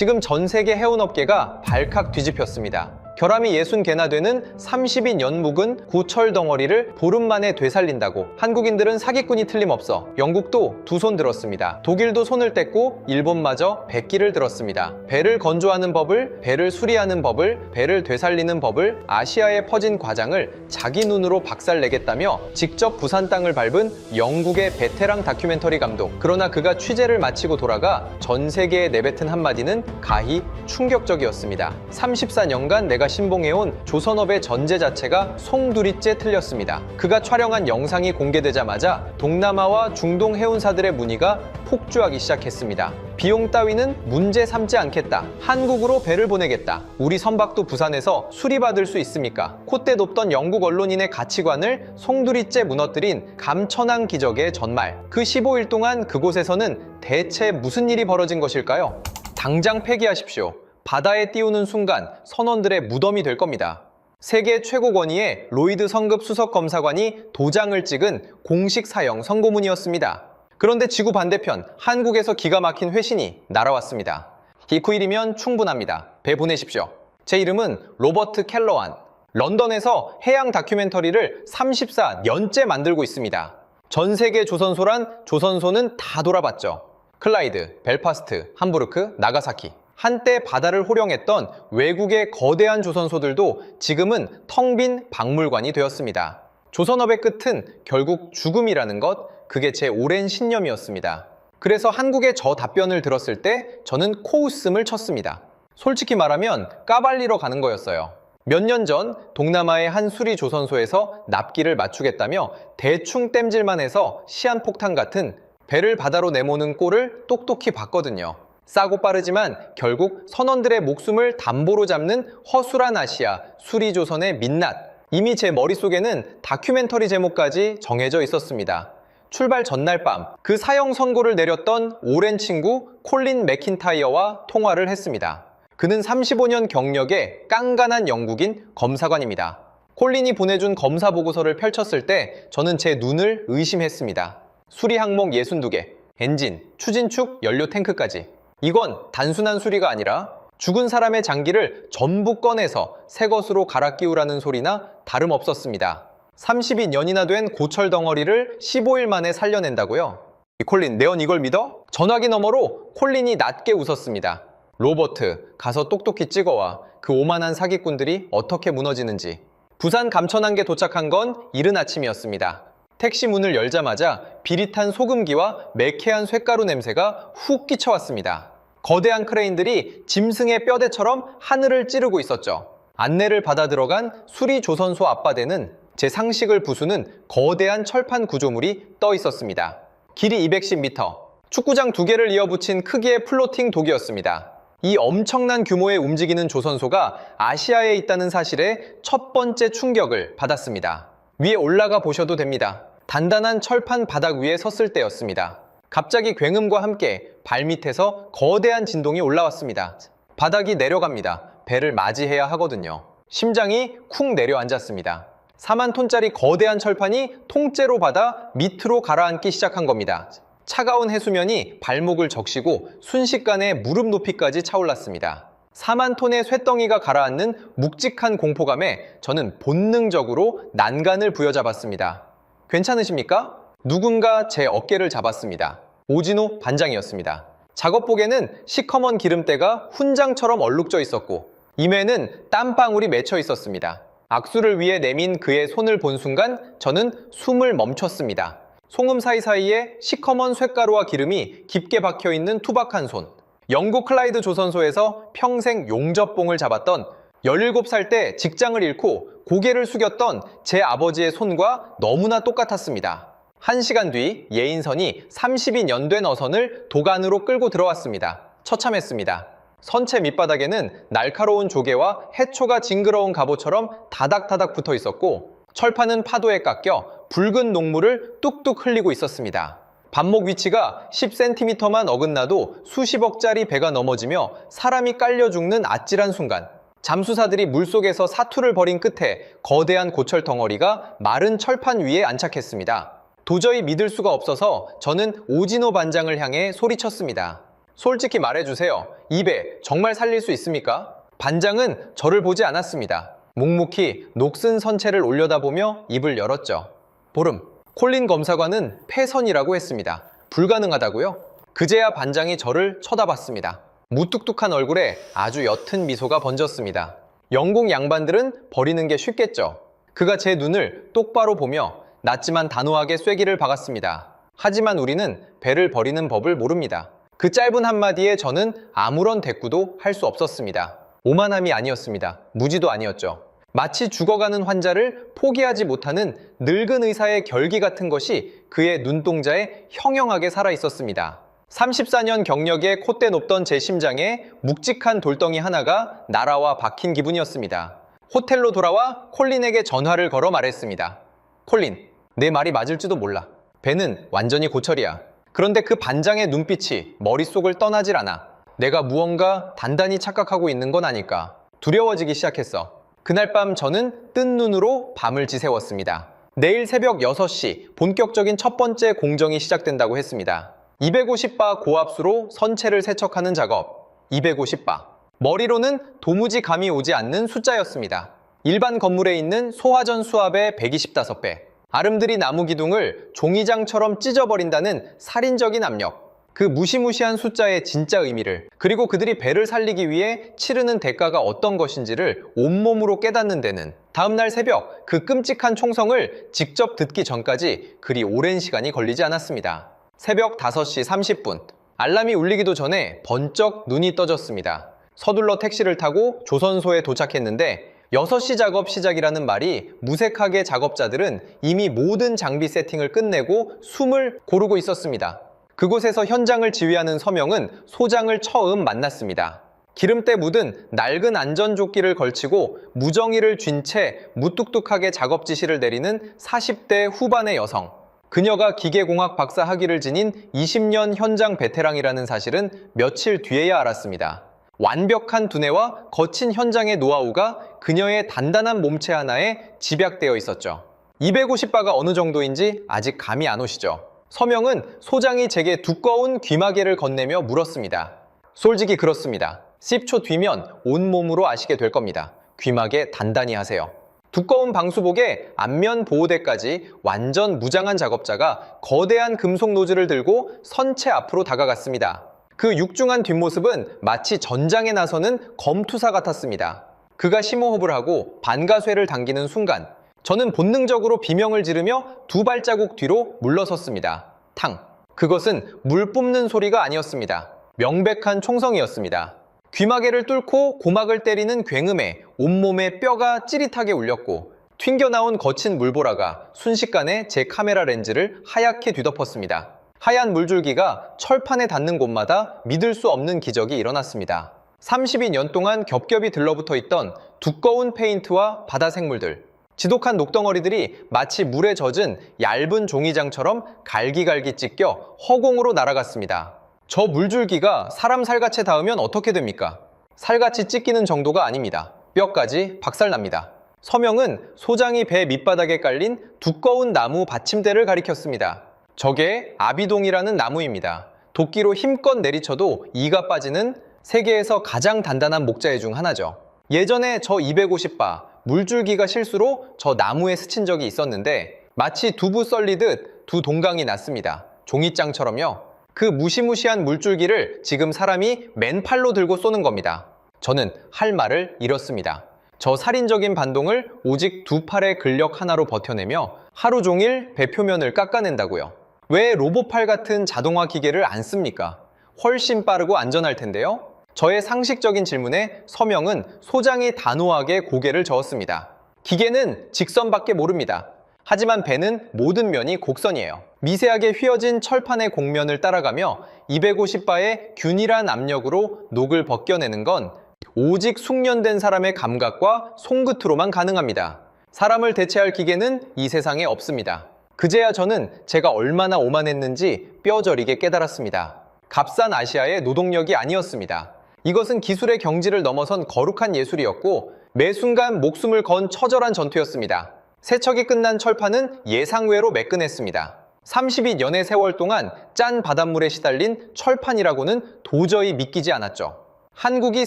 지금 전 세계 해운업계가 발칵 뒤집혔습니다. 결함이 60개나 되는 30인 연묵은 고철 덩어리를 보름 만에 되살린다고. 한국인들은 사기꾼이 틀림없어. 영국도 두 손 들었습니다. 독일도 손을 뗐고 일본마저 백기를 들었습니다. 배를 건조하는 법을, 배를 수리하는 법을, 배를 되살리는 법을 아시아에 퍼진 과장을 자기 눈으로 박살내겠다며 직접 부산 땅을 밟은 영국의 베테랑 다큐멘터리 감독. 그러나 그가 취재를 마치고 돌아가 전 세계에 내뱉은 한마디는 가히 충격적이었습니다. 34년간 내가 신봉해온 조선업의 전제 자체가 송두리째 틀렸습니다. 그가 촬영한 영상이 공개되자마자 동남아와 중동 해운사들의 문의가 폭주하기 시작했습니다. 비용 따위는 문제 삼지 않겠다. 한국으로 배를 보내겠다. 우리 선박도 부산에서 수리받을 수 있습니까? 콧대 높던 영국 언론인의 가치관을 송두리째 무너뜨린 감천항 기적의 전말. 그 15일 동안 그곳에서는 대체 무슨 일이 벌어진 것일까요? 당장 폐기하십시오. 바다에 띄우는 순간 선원들의 무덤이 될 겁니다. 세계 최고 권위의 로이드 성급 수석 검사관이 도장을 찍은 공식 사형 선고문이었습니다. 그런데 지구 반대편 한국에서 기가 막힌 회신이 날아왔습니다. 기쿠일이면 충분합니다. 배 보내십시오. 제 이름은 로버트 켈러완. 런던에서 해양 다큐멘터리를 34년째 만들고 있습니다. 전 세계 조선소란 조선소는 다 돌아봤죠. 클라이드, 벨파스트, 함부르크, 나가사키. 한때 바다를 호령했던 외국의 거대한 조선소들도 지금은 텅 빈 박물관이 되었습니다. 조선업의 끝은 결국 죽음이라는 것, 그게 제 오랜 신념이었습니다. 그래서 한국의 저 답변을 들었을 때 저는 코웃음을 쳤습니다. 솔직히 말하면 까발리러 가는 거였어요. 몇 년 전 동남아의 한 수리 조선소에서 납기를 맞추겠다며 대충 땜질만 해서 시한폭탄 같은 배를 바다로 내모는 꼴을 똑똑히 봤거든요. 싸고 빠르지만 결국 선원들의 목숨을 담보로 잡는 허술한 아시아, 수리조선의 민낯. 이미 제 머릿속에는 다큐멘터리 제목까지 정해져 있었습니다. 출발 전날 밤, 그 사형 선고를 내렸던 오랜 친구 콜린 맥킨타이어와 통화를 했습니다. 그는 35년 경력의 깐깐한 영국인 검사관입니다. 콜린이 보내준 검사 보고서를 펼쳤을 때 저는 제 눈을 의심했습니다. 수리 항목 62개, 엔진, 추진축, 연료 탱크까지. 이건 단순한 수리가 아니라 죽은 사람의 장기를 전부 꺼내서 새 것으로 갈아 끼우라는 소리나 다름없었습니다. 32년이나 된 고철 덩어리를 15일 만에 살려낸다고요? 콜린, 네온 이걸 믿어? 전화기 너머로 콜린이 낮게 웃었습니다. 로버트, 가서 똑똑히 찍어와. 그 오만한 사기꾼들이 어떻게 무너지는지. 부산 감천항에 도착한 건 이른 아침이었습니다. 택시 문을 열자마자 비릿한 소금기와 매캐한 쇳가루 냄새가 훅 끼쳐왔습니다. 거대한 크레인들이 짐승의 뼈대처럼 하늘을 찌르고 있었죠. 안내를 받아 들어간 수리 조선소 앞바다는 제 상식을 부수는 거대한 철판 구조물이 떠 있었습니다. 길이 210m, 축구장 2개를 이어붙인 크기의 플로팅 도기였습니다. 이 엄청난 규모의 움직이는 조선소가 아시아에 있다는 사실에 첫 번째 충격을 받았습니다. 위에 올라가 보셔도 됩니다. 단단한 철판 바닥 위에 섰을 때였습니다. 갑자기 굉음과 함께 발밑에서 거대한 진동이 올라왔습니다. 바닥이 내려갑니다. 배를 맞이해야 하거든요. 심장이 쿵 내려앉았습니다. 4만 톤짜리 거대한 철판이 통째로 받아 밑으로 가라앉기 시작한 겁니다. 차가운 해수면이 발목을 적시고 순식간에 무릎 높이까지 차올랐습니다. 4만 톤의 쇳덩이가 가라앉는 묵직한 공포감에 저는 본능적으로 난간을 부여잡았습니다. 괜찮으십니까? 누군가 제 어깨를 잡았습니다. 오진호 반장이었습니다. 작업복에는 시커먼 기름때가 훈장처럼 얼룩져 있었고 임에는 땀방울이 맺혀 있었습니다. 악수를 위해 내민 그의 손을 본 순간 저는 숨을 멈췄습니다. 송음 사이사이에 시커먼 쇳가루와 기름이 깊게 박혀있는 투박한 손. 영국 클라이드 조선소에서 평생 용접봉을 잡았던 17살 때 직장을 잃고 고개를 숙였던 제 아버지의 손과 너무나 똑같았습니다. 1시간 뒤 예인선이 32년 된 어선을 도간으로 끌고 들어왔습니다. 처참했습니다. 선체 밑바닥에는 날카로운 조개와 해초가 징그러운 갑옷처럼 다닥다닥 붙어 있었고 철판은 파도에 깎여 붉은 녹물을 뚝뚝 흘리고 있었습니다. 반목 위치가 10cm만 어긋나도 수십억짜리 배가 넘어지며 사람이 깔려 죽는 아찔한 순간, 잠수사들이 물속에서 사투를 벌인 끝에 거대한 고철 덩어리가 마른 철판 위에 안착했습니다. 도저히 믿을 수가 없어서 저는 오진호 반장을 향해 소리쳤습니다. 솔직히 말해주세요. 이 배 정말 살릴 수 있습니까? 반장은 저를 보지 않았습니다. 묵묵히 녹슨 선체를 올려다보며 입을 열었죠. 보름. 콜린 검사관은 폐선이라고 했습니다. 불가능하다고요? 그제야 반장이 저를 쳐다봤습니다. 무뚝뚝한 얼굴에 아주 옅은 미소가 번졌습니다. 영국 양반들은 버리는 게 쉽겠죠. 그가 제 눈을 똑바로 보며 낮지만 단호하게 쐐기를 박았습니다. 하지만 우리는 배를 버리는 법을 모릅니다. 그 짧은 한마디에 저는 아무런 대꾸도 할 수 없었습니다. 오만함이 아니었습니다. 무지도 아니었죠. 마치 죽어가는 환자를 포기하지 못하는 늙은 의사의 결기 같은 것이 그의 눈동자에 형형하게 살아있었습니다. 34년 경력에 콧대 높던 제 심장에 묵직한 돌덩이 하나가 날아와 박힌 기분이었습니다. 호텔로 돌아와 콜린에게 전화를 걸어 말했습니다. 콜린, 내 말이 맞을지도 몰라. 배는 완전히 고철이야. 그런데 그 반장의 눈빛이 머릿속을 떠나질 않아. 내가 무언가 단단히 착각하고 있는 건 아닐까. 두려워지기 시작했어. 그날 밤 저는 뜬 눈으로 밤을 지새웠습니다. 내일 새벽 6시 본격적인 첫 번째 공정이 시작된다고 했습니다. 250바 고압수로 선체를 세척하는 작업. 250바. 머리로는 도무지 감이 오지 않는 숫자였습니다. 일반 건물에 있는 소화전 수압의 125배. 아름드리 나무 기둥을 종이장처럼 찢어버린다는 살인적인 압력. 그 무시무시한 숫자의 진짜 의미를, 그리고 그들이 배를 살리기 위해 치르는 대가가 어떤 것인지를 온몸으로 깨닫는 데는 다음날 새벽 그 끔찍한 총성을 직접 듣기 전까지 그리 오랜 시간이 걸리지 않았습니다. 새벽 5시 30분. 알람이 울리기도 전에 번쩍 눈이 떠졌습니다. 서둘러 택시를 타고 조선소에 도착했는데 6시 작업 시작이라는 말이 무색하게 작업자들은 이미 모든 장비 세팅을 끝내고 숨을 고르고 있었습니다. 그곳에서 현장을 지휘하는 서명은 소장을 처음 만났습니다. 기름때 묻은 낡은 안전조끼를 걸치고 무정의를 쥔 채 무뚝뚝하게 작업 지시를 내리는 40대 후반의 여성. 그녀가 기계공학 박사 학위를 지닌 20년 현장 베테랑이라는 사실은 며칠 뒤에야 알았습니다. 완벽한 두뇌와 거친 현장의 노하우가 그녀의 단단한 몸체 하나에 집약되어 있었죠. 250바가 어느 정도인지 아직 감이 안 오시죠? 서명은 소장이 제게 두꺼운 귀마개를 건네며 물었습니다. 솔직히 그렇습니다. 10초 뒤면 온몸으로 아시게 될 겁니다. 귀마개 단단히 하세요. 두꺼운 방수복에 안면 보호대까지 완전 무장한 작업자가 거대한 금속 노즐을 들고 선체 앞으로 다가갔습니다. 그 육중한 뒷모습은 마치 전장에 나서는 검투사 같았습니다. 그가 심호흡을 하고 반가쇠를 당기는 순간 저는 본능적으로 비명을 지르며 2발자국 뒤로 물러섰습니다. 탕! 그것은 물 뿜는 소리가 아니었습니다. 명백한 총성이었습니다. 귀마개를 뚫고 고막을 때리는 굉음에 온몸에 뼈가 찌릿하게 울렸고 튕겨나온 거친 물보라가 순식간에 제 카메라 렌즈를 하얗게 뒤덮었습니다. 하얀 물줄기가 철판에 닿는 곳마다 믿을 수 없는 기적이 일어났습니다. 32년 동안 겹겹이 들러붙어 있던 두꺼운 페인트와 바다 생물들, 지독한 녹덩어리들이 마치 물에 젖은 얇은 종이장처럼 갈기갈기 찢겨 허공으로 날아갔습니다. 저 물줄기가 사람 살갗에 닿으면 어떻게 됩니까? 살같이 찢기는 정도가 아닙니다. 뼈까지 박살납니다. 서명은 소장이 배 밑바닥에 깔린 두꺼운 나무 받침대를 가리켰습니다. 저게 아비동이라는 나무입니다. 도끼로 힘껏 내리쳐도 이가 빠지는 세계에서 가장 단단한 목재 중 하나죠. 예전에 저 250바 물줄기가 실수로 저 나무에 스친 적이 있었는데 마치 두부 썰리듯 두 동강이 났습니다. 종이장처럼요. 그 무시무시한 물줄기를 지금 사람이 맨팔로 들고 쏘는 겁니다. 저는 할 말을 잃었습니다. 저 살인적인 반동을 오직 2팔의 근력 하나로 버텨내며 하루 종일 배 표면을 깎아낸다고요. 왜 로봇팔 같은 자동화 기계를 안 씁니까? 훨씬 빠르고 안전할 텐데요. 저의 상식적인 질문에 서명은 소장이 단호하게 고개를 저었습니다. 기계는 직선밖에 모릅니다. 하지만 배는 모든 면이 곡선이에요. 미세하게 휘어진 철판의 곡면을 따라가며 250바의 균일한 압력으로 녹을 벗겨내는 건 오직 숙련된 사람의 감각과 손끝으로만 가능합니다. 사람을 대체할 기계는 이 세상에 없습니다. 그제야 저는 제가 얼마나 오만했는지 뼈저리게 깨달았습니다. 값싼 아시아의 노동력이 아니었습니다. 이것은 기술의 경지를 넘어선 거룩한 예술이었고 매 순간 목숨을 건 처절한 전투였습니다. 세척이 끝난 철판은 예상외로 매끈했습니다. 32년의 세월 동안 짠 바닷물에 시달린 철판이라고는 도저히 믿기지 않았죠. 한국이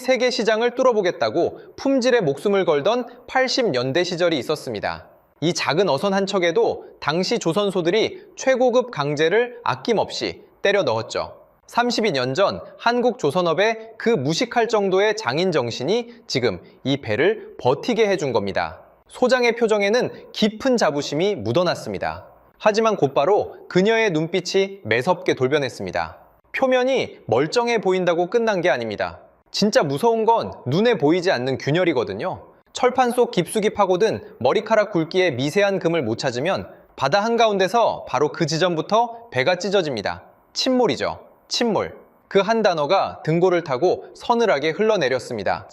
세계 시장을 뚫어보겠다고 품질에 목숨을 걸던 80년대 시절이 있었습니다. 이 작은 어선 한 척에도 당시 조선소들이 최고급 강제를 아낌없이 때려 넣었죠. 32년 전 한국 조선업의 그 무식할 정도의 장인 정신이 지금 이 배를 버티게 해준 겁니다. 소장의 표정에는 깊은 자부심이 묻어났습니다. 하지만 곧바로 그녀의 눈빛이 매섭게 돌변했습니다. 표면이 멀쩡해 보인다고 끝난 게 아닙니다. 진짜 무서운 건 눈에 보이지 않는 균열이거든요. 철판 속 깊숙이 파고든 머리카락 굵기의 미세한 금을 못 찾으면 바다 한가운데서 바로 그 지점부터 배가 찢어집니다. 침몰이죠. 침몰. 그 한 단어가 등골을 타고 서늘하게 흘러내렸습니다.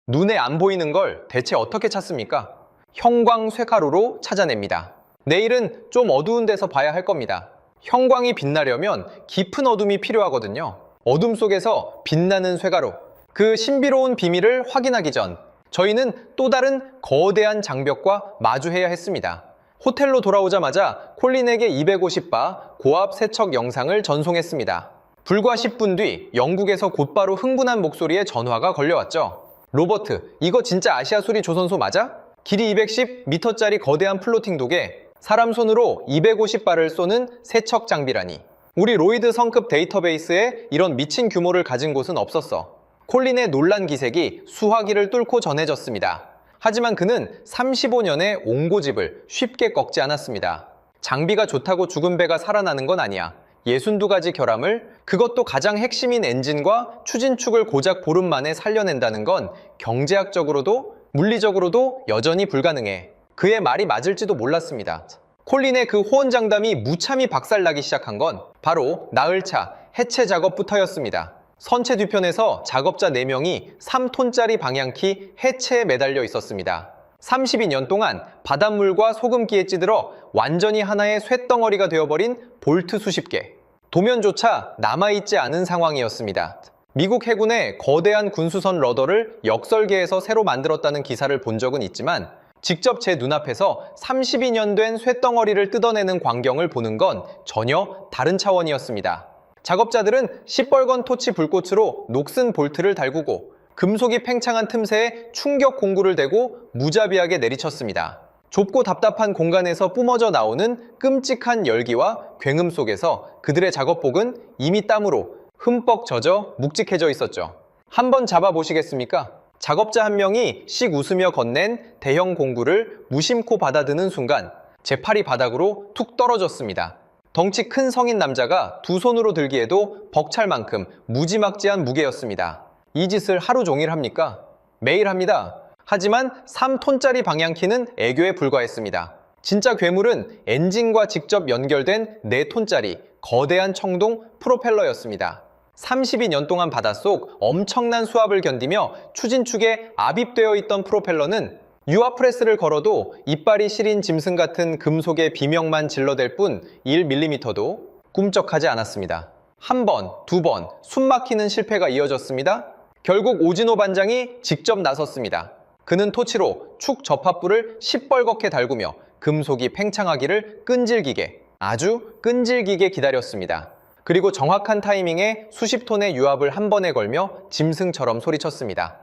눈에 안 보이는 걸 대체 어떻게 찾습니까? 형광쇠가루로 찾아냅니다. 내일은 좀 어두운 데서 봐야 할 겁니다. 형광이 빛나려면 깊은 어둠이 필요하거든요. 어둠 속에서 빛나는 쇠가루. 그 신비로운 비밀을 확인하기 전 저희는 또 다른 거대한 장벽과 마주해야 했습니다. 호텔로 돌아오자마자 콜린에게 250바 고압 세척 영상을 전송했습니다. 불과 10분 뒤 영국에서 곧바로 흥분한 목소리에 전화가 걸려왔죠. 로버트, 이거 진짜 아시아 수리 조선소 맞아? 길이 210m짜리 거대한 플로팅 독에 사람 손으로 250발을 쏘는 세척 장비라니. 우리 로이드 성급 데이터베이스에 이런 미친 규모를 가진 곳은 없었어. 콜린의 놀란 기색이 수화기를 뚫고 전해졌습니다. 하지만 그는 35년의 옹고집을 쉽게 꺾지 않았습니다. 장비가 좋다고 죽은 배가 살아나는 건 아니야. 62가지 결함을, 그것도 가장 핵심인 엔진과 추진축을 고작 보름 만에 살려낸다는 건 경제학적으로도 물리적으로도 여전히 불가능해. 그의 말이 맞을지도 몰랐습니다. 콜린의 그 호언장담이 무참히 박살나기 시작한 건 바로 나흘차 해체 작업부터였습니다. 선체 뒤편에서 작업자 4명이 3톤짜리 방향키 해체에 매달려 있었습니다. 32년 동안 바닷물과 소금기에 찌들어 완전히 하나의 쇳덩어리가 되어버린 볼트 수십 개. 도면조차 남아있지 않은 상황이었습니다. 미국 해군의 거대한 군수선 러더를 역설계해서 새로 만들었다는 기사를 본 적은 있지만 직접 제 눈앞에서 32년 된 쇳덩어리를 뜯어내는 광경을 보는 건 전혀 다른 차원이었습니다. 작업자들은 시뻘건 토치 불꽃으로 녹슨 볼트를 달구고 금속이 팽창한 틈새에 충격 공구를 대고 무자비하게 내리쳤습니다. 좁고 답답한 공간에서 뿜어져 나오는 끔찍한 열기와 굉음 속에서 그들의 작업복은 이미 땀으로 흠뻑 젖어 묵직해져 있었죠. 한번 잡아보시겠습니까? 작업자 한 명이 씩 웃으며 건넨 대형 공구를 무심코 받아드는 순간 제 팔이 바닥으로 툭 떨어졌습니다. 덩치 큰 성인 남자가 두 손으로 들기에도 벅찰 만큼 무지막지한 무게였습니다. 이 짓을 하루 종일 합니까? 매일 합니다. 하지만 3톤짜리 방향키는 애교에 불과했습니다. 진짜 괴물은 엔진과 직접 연결된 4톤짜리 거대한 청동 프로펠러였습니다. 32년 동안 바닷속 엄청난 수압을 견디며 추진축에 압입되어 있던 프로펠러는 유압 프레스를 걸어도 이빨이 시린 짐승 같은 금속의 비명만 질러댈 뿐 1mm도 꿈쩍하지 않았습니다. 한 번, 두 번 숨막히는 실패가 이어졌습니다. 결국 오진호 반장이 직접 나섰습니다. 그는 토치로 축 접합부를 시뻘겋게 달구며 금속이 팽창하기를 끈질기게, 아주 끈질기게 기다렸습니다. 그리고 정확한 타이밍에 수십 톤의 유압을 한 번에 걸며 짐승처럼 소리쳤습니다.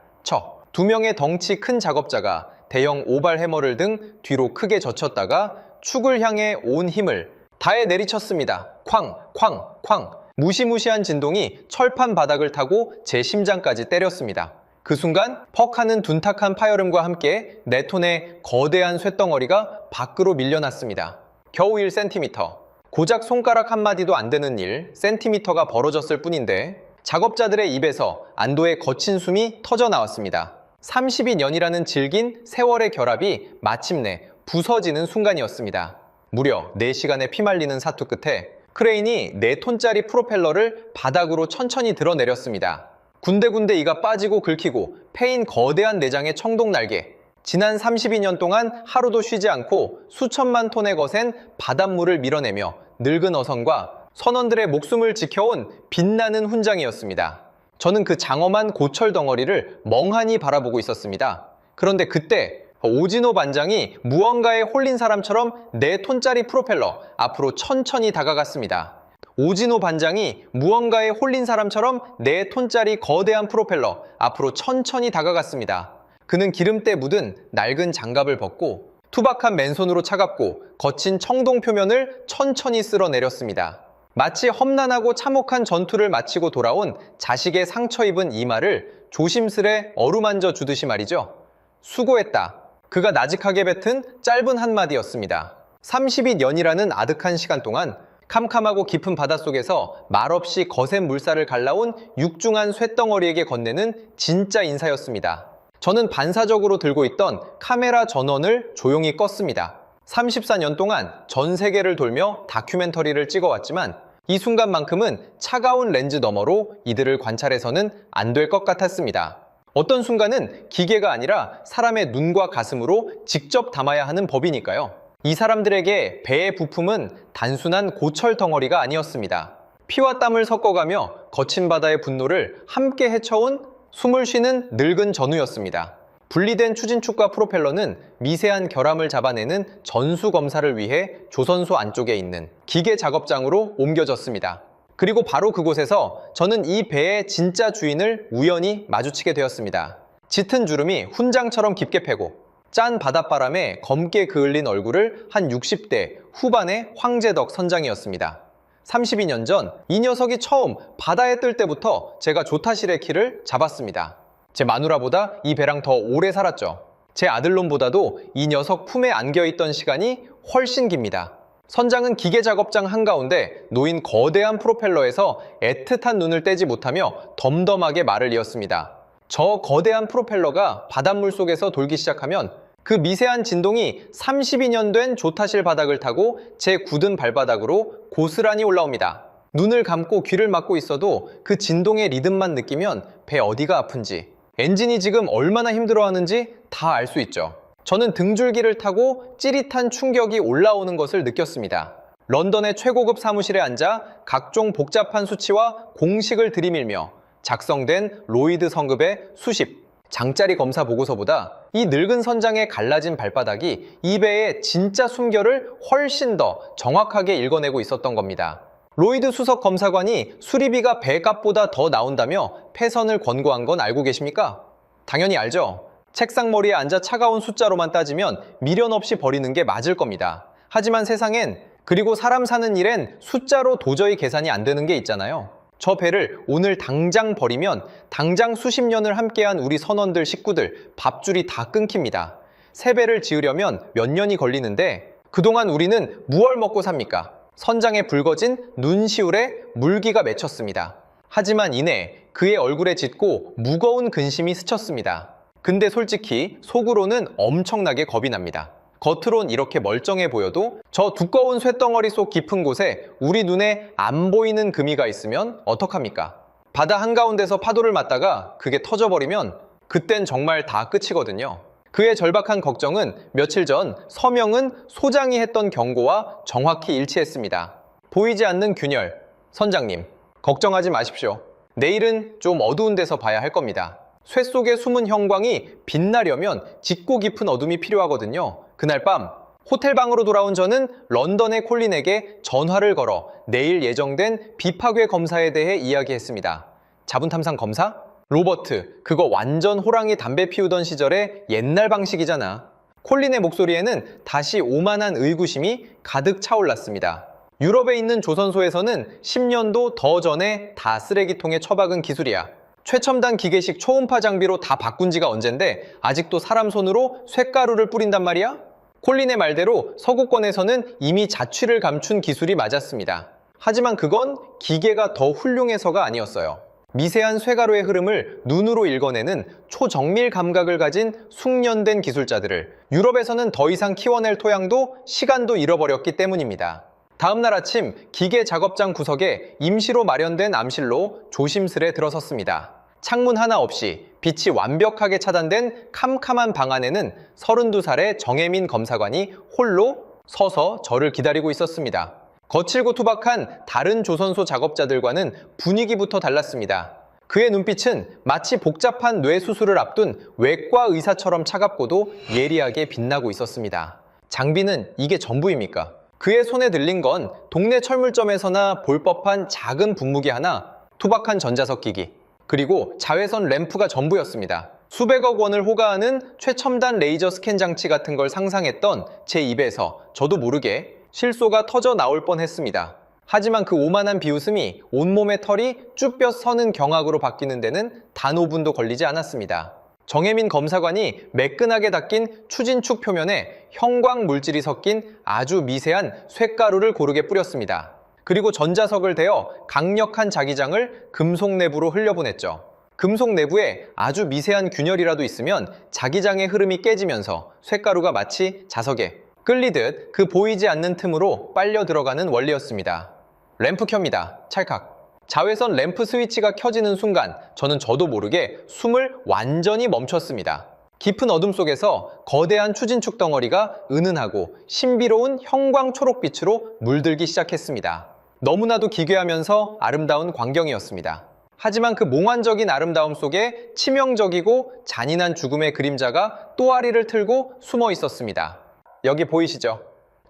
두 명의 덩치 큰 작업자가 대형 오발 해머를 등 뒤로 크게 젖혔다가 축을 향해 온 힘을 다해 내리쳤습니다. 쾅, 쾅, 쾅. 무시무시한 진동이 철판 바닥을 타고 제 심장까지 때렸습니다. 그 순간 퍽 하는 둔탁한 파열음과 함께 4톤의 거대한 쇳덩어리가 밖으로 밀려났습니다. 겨우 1cm. 고작 손가락 한마디도 안 되는 1cm가 벌어졌을 뿐인데 작업자들의 입에서 안도의 거친 숨이 터져 나왔습니다. 32년이라는 질긴 세월의 결합이 마침내 부서지는 순간이었습니다. 무려 4시간의 피말리는 사투 끝에 크레인이 4톤짜리 프로펠러를 바닥으로 천천히 드러내렸습니다. 군데군데 이가 빠지고 긁히고 패인 거대한 내장의 청동 날개. 지난 32년 동안 하루도 쉬지 않고 수천만 톤의 거센 바닷물을 밀어내며 늙은 어선과 선원들의 목숨을 지켜온 빛나는 훈장이었습니다. 저는 그 장엄한 고철 덩어리를 멍하니 바라보고 있었습니다. 그런데 그때 오진호 반장이 무언가에 홀린 사람처럼 4톤짜리 프로펠러 앞으로 천천히 다가갔습니다. 오진호 반장이 무언가에 홀린 사람처럼 4톤짜리 거대한 프로펠러 앞으로 천천히 다가갔습니다. 그는 기름때 묻은 낡은 장갑을 벗고 투박한 맨손으로 차갑고 거친 청동 표면을 천천히 쓸어내렸습니다. 마치 험난하고 참혹한 전투를 마치고 돌아온 자식의 상처 입은 이마를 조심스레 어루만져 주듯이 말이죠. 수고했다. 그가 나직하게 뱉은 짧은 한마디였습니다. 32년이라는 아득한 시간 동안 캄캄하고 깊은 바닷속에서 말없이 거센 물살을 갈라온 육중한 쇳덩어리에게 건네는 진짜 인사였습니다. 저는 반사적으로 들고 있던 카메라 전원을 조용히 껐습니다. 34년 동안 전 세계를 돌며 다큐멘터리를 찍어왔지만 이 순간만큼은 차가운 렌즈 너머로 이들을 관찰해서는 안 될 것 같았습니다. 어떤 순간은 기계가 아니라 사람의 눈과 가슴으로 직접 담아야 하는 법이니까요. 이 사람들에게 배의 부품은 단순한 고철 덩어리가 아니었습니다. 피와 땀을 섞어가며 거친 바다의 분노를 함께 헤쳐온 숨을 쉬는 늙은 전우였습니다. 분리된 추진축과 프로펠러는 미세한 결함을 잡아내는 전수 검사를 위해 조선소 안쪽에 있는 기계 작업장으로 옮겨졌습니다. 그리고 바로 그곳에서 저는 이 배의 진짜 주인을 우연히 마주치게 되었습니다. 짙은 주름이 훈장처럼 깊게 패고 짠 바닷바람에 검게 그을린 얼굴을 한 60대 후반의 황재덕 선장이었습니다. 32년 전 이 녀석이 처음 바다에 뜰 때부터 제가 조타실의 키를 잡았습니다. 제 마누라보다 이 배랑 더 오래 살았죠. 제 아들놈보다도 이 녀석 품에 안겨있던 시간이 훨씬 깁니다. 선장은 기계 작업장 한가운데 놓인 거대한 프로펠러에서 애틋한 눈을 떼지 못하며 덤덤하게 말을 이었습니다. 저 거대한 프로펠러가 바닷물 속에서 돌기 시작하면 그 미세한 진동이 32년 된 조타실 바닥을 타고 제 굳은 발바닥으로 고스란히 올라옵니다. 눈을 감고 귀를 막고 있어도 그 진동의 리듬만 느끼면 배 어디가 아픈지, 엔진이 지금 얼마나 힘들어하는지 다 알 수 있죠. 저는 등줄기를 타고 찌릿한 충격이 올라오는 것을 느꼈습니다. 런던의 최고급 사무실에 앉아 각종 복잡한 수치와 공식을 들이밀며 작성된 로이드 성급의 수십, 장짜리 검사 보고서보다 이 늙은 선장의 갈라진 발바닥이 이 배의 진짜 숨결을 훨씬 더 정확하게 읽어내고 있었던 겁니다. 로이드 수석 검사관이 수리비가 배값보다 더 나온다며 폐선을 권고한 건 알고 계십니까? 당연히 알죠. 책상머리에 앉아 차가운 숫자로만 따지면 미련 없이 버리는 게 맞을 겁니다. 하지만 세상엔, 그리고 사람 사는 일엔 숫자로 도저히 계산이 안 되는 게 있잖아요. 저 배를 오늘 당장 버리면 당장 수십 년을 함께한 우리 선원들 식구들 밥줄이 다 끊깁니다. 새 배를 지으려면 몇 년이 걸리는데 그동안 우리는 무얼 먹고 삽니까? 선장의 붉어진 눈시울에 물기가 맺혔습니다. 하지만 이내 그의 얼굴에 짙고 무거운 근심이 스쳤습니다. 근데 솔직히 속으로는 엄청나게 겁이 납니다. 겉으론 이렇게 멀쩡해 보여도 저 두꺼운 쇳덩어리 속 깊은 곳에 우리 눈에 안 보이는 금이가 있으면 어떡합니까? 바다 한가운데서 파도를 맞다가 그게 터져버리면 그땐 정말 다 끝이거든요. 그의 절박한 걱정은 며칠 전 서명은 소장이 했던 경고와 정확히 일치했습니다. 보이지 않는 균열, 선장님, 걱정하지 마십시오. 내일은 좀 어두운 데서 봐야 할 겁니다. 쇠 속의 숨은 형광이 빛나려면 짙고 깊은 어둠이 필요하거든요. 그날 밤 호텔 방으로 돌아온 저는 런던의 콜린에게 전화를 걸어 내일 예정된 비파괴 검사에 대해 이야기했습니다. 자분탐상 검사? 로버트, 그거 완전 호랑이 담배 피우던 시절의 옛날 방식이잖아. 콜린의 목소리에는 다시 오만한 의구심이 가득 차올랐습니다. 유럽에 있는 조선소에서는 10년도 더 전에 다 쓰레기통에 처박은 기술이야. 최첨단 기계식 초음파 장비로 다 바꾼 지가 언젠데 아직도 사람 손으로 쇳가루를 뿌린단 말이야? 콜린의 말대로 서구권에서는 이미 자취를 감춘 기술이 맞았습니다. 하지만 그건 기계가 더 훌륭해서가 아니었어요. 미세한 쇠가루의 흐름을 눈으로 읽어내는 초정밀 감각을 가진 숙련된 기술자들을 유럽에서는 더 이상 키워낼 토양도 시간도 잃어버렸기 때문입니다. 다음날 아침 기계 작업장 구석에 임시로 마련된 암실로 조심스레 들어섰습니다. 창문 하나 없이 빛이 완벽하게 차단된 캄캄한 방 안에는 32살의 정혜민 검사관이 홀로 서서 저를 기다리고 있었습니다. 거칠고 투박한 다른 조선소 작업자들과는 분위기부터 달랐습니다. 그의 눈빛은 마치 복잡한 뇌 수술을 앞둔 외과 의사처럼 차갑고도 예리하게 빛나고 있었습니다. 장비는 이게 전부입니까? 그의 손에 들린 건 동네 철물점에서나 볼 법한 작은 분무기 하나, 투박한 전자석 기기, 그리고 자외선 램프가 전부였습니다. 수백억 원을 호가하는 최첨단 레이저 스캔 장치 같은 걸 상상했던 제 입에서 저도 모르게 실소가 터져 나올 뻔했습니다. 하지만 그 오만한 비웃음이 온몸의 털이 쭈뼛 서는 경악으로 바뀌는 데는 단 5분도 걸리지 않았습니다. 정혜민 검사관이 매끈하게 닦인 추진축 표면에 형광 물질이 섞인 아주 미세한 쇳가루를 고르게 뿌렸습니다. 그리고 전자석을 대어 강력한 자기장을 금속 내부로 흘려보냈죠. 금속 내부에 아주 미세한 균열이라도 있으면 자기장의 흐름이 깨지면서 쇳가루가 마치 자석에 끌리듯 그 보이지 않는 틈으로 빨려 들어가는 원리였습니다. 램프 켭니다. 찰칵. 자외선 램프 스위치가 켜지는 순간 저도 모르게 숨을 완전히 멈췄습니다. 깊은 어둠 속에서 거대한 추진축 덩어리가 은은하고 신비로운 형광 초록빛으로 물들기 시작했습니다. 너무나도 기괴하면서 아름다운 광경이었습니다. 하지만 그 몽환적인 아름다움 속에 치명적이고 잔인한 죽음의 그림자가 또아리를 틀고 숨어 있었습니다. 여기 보이시죠?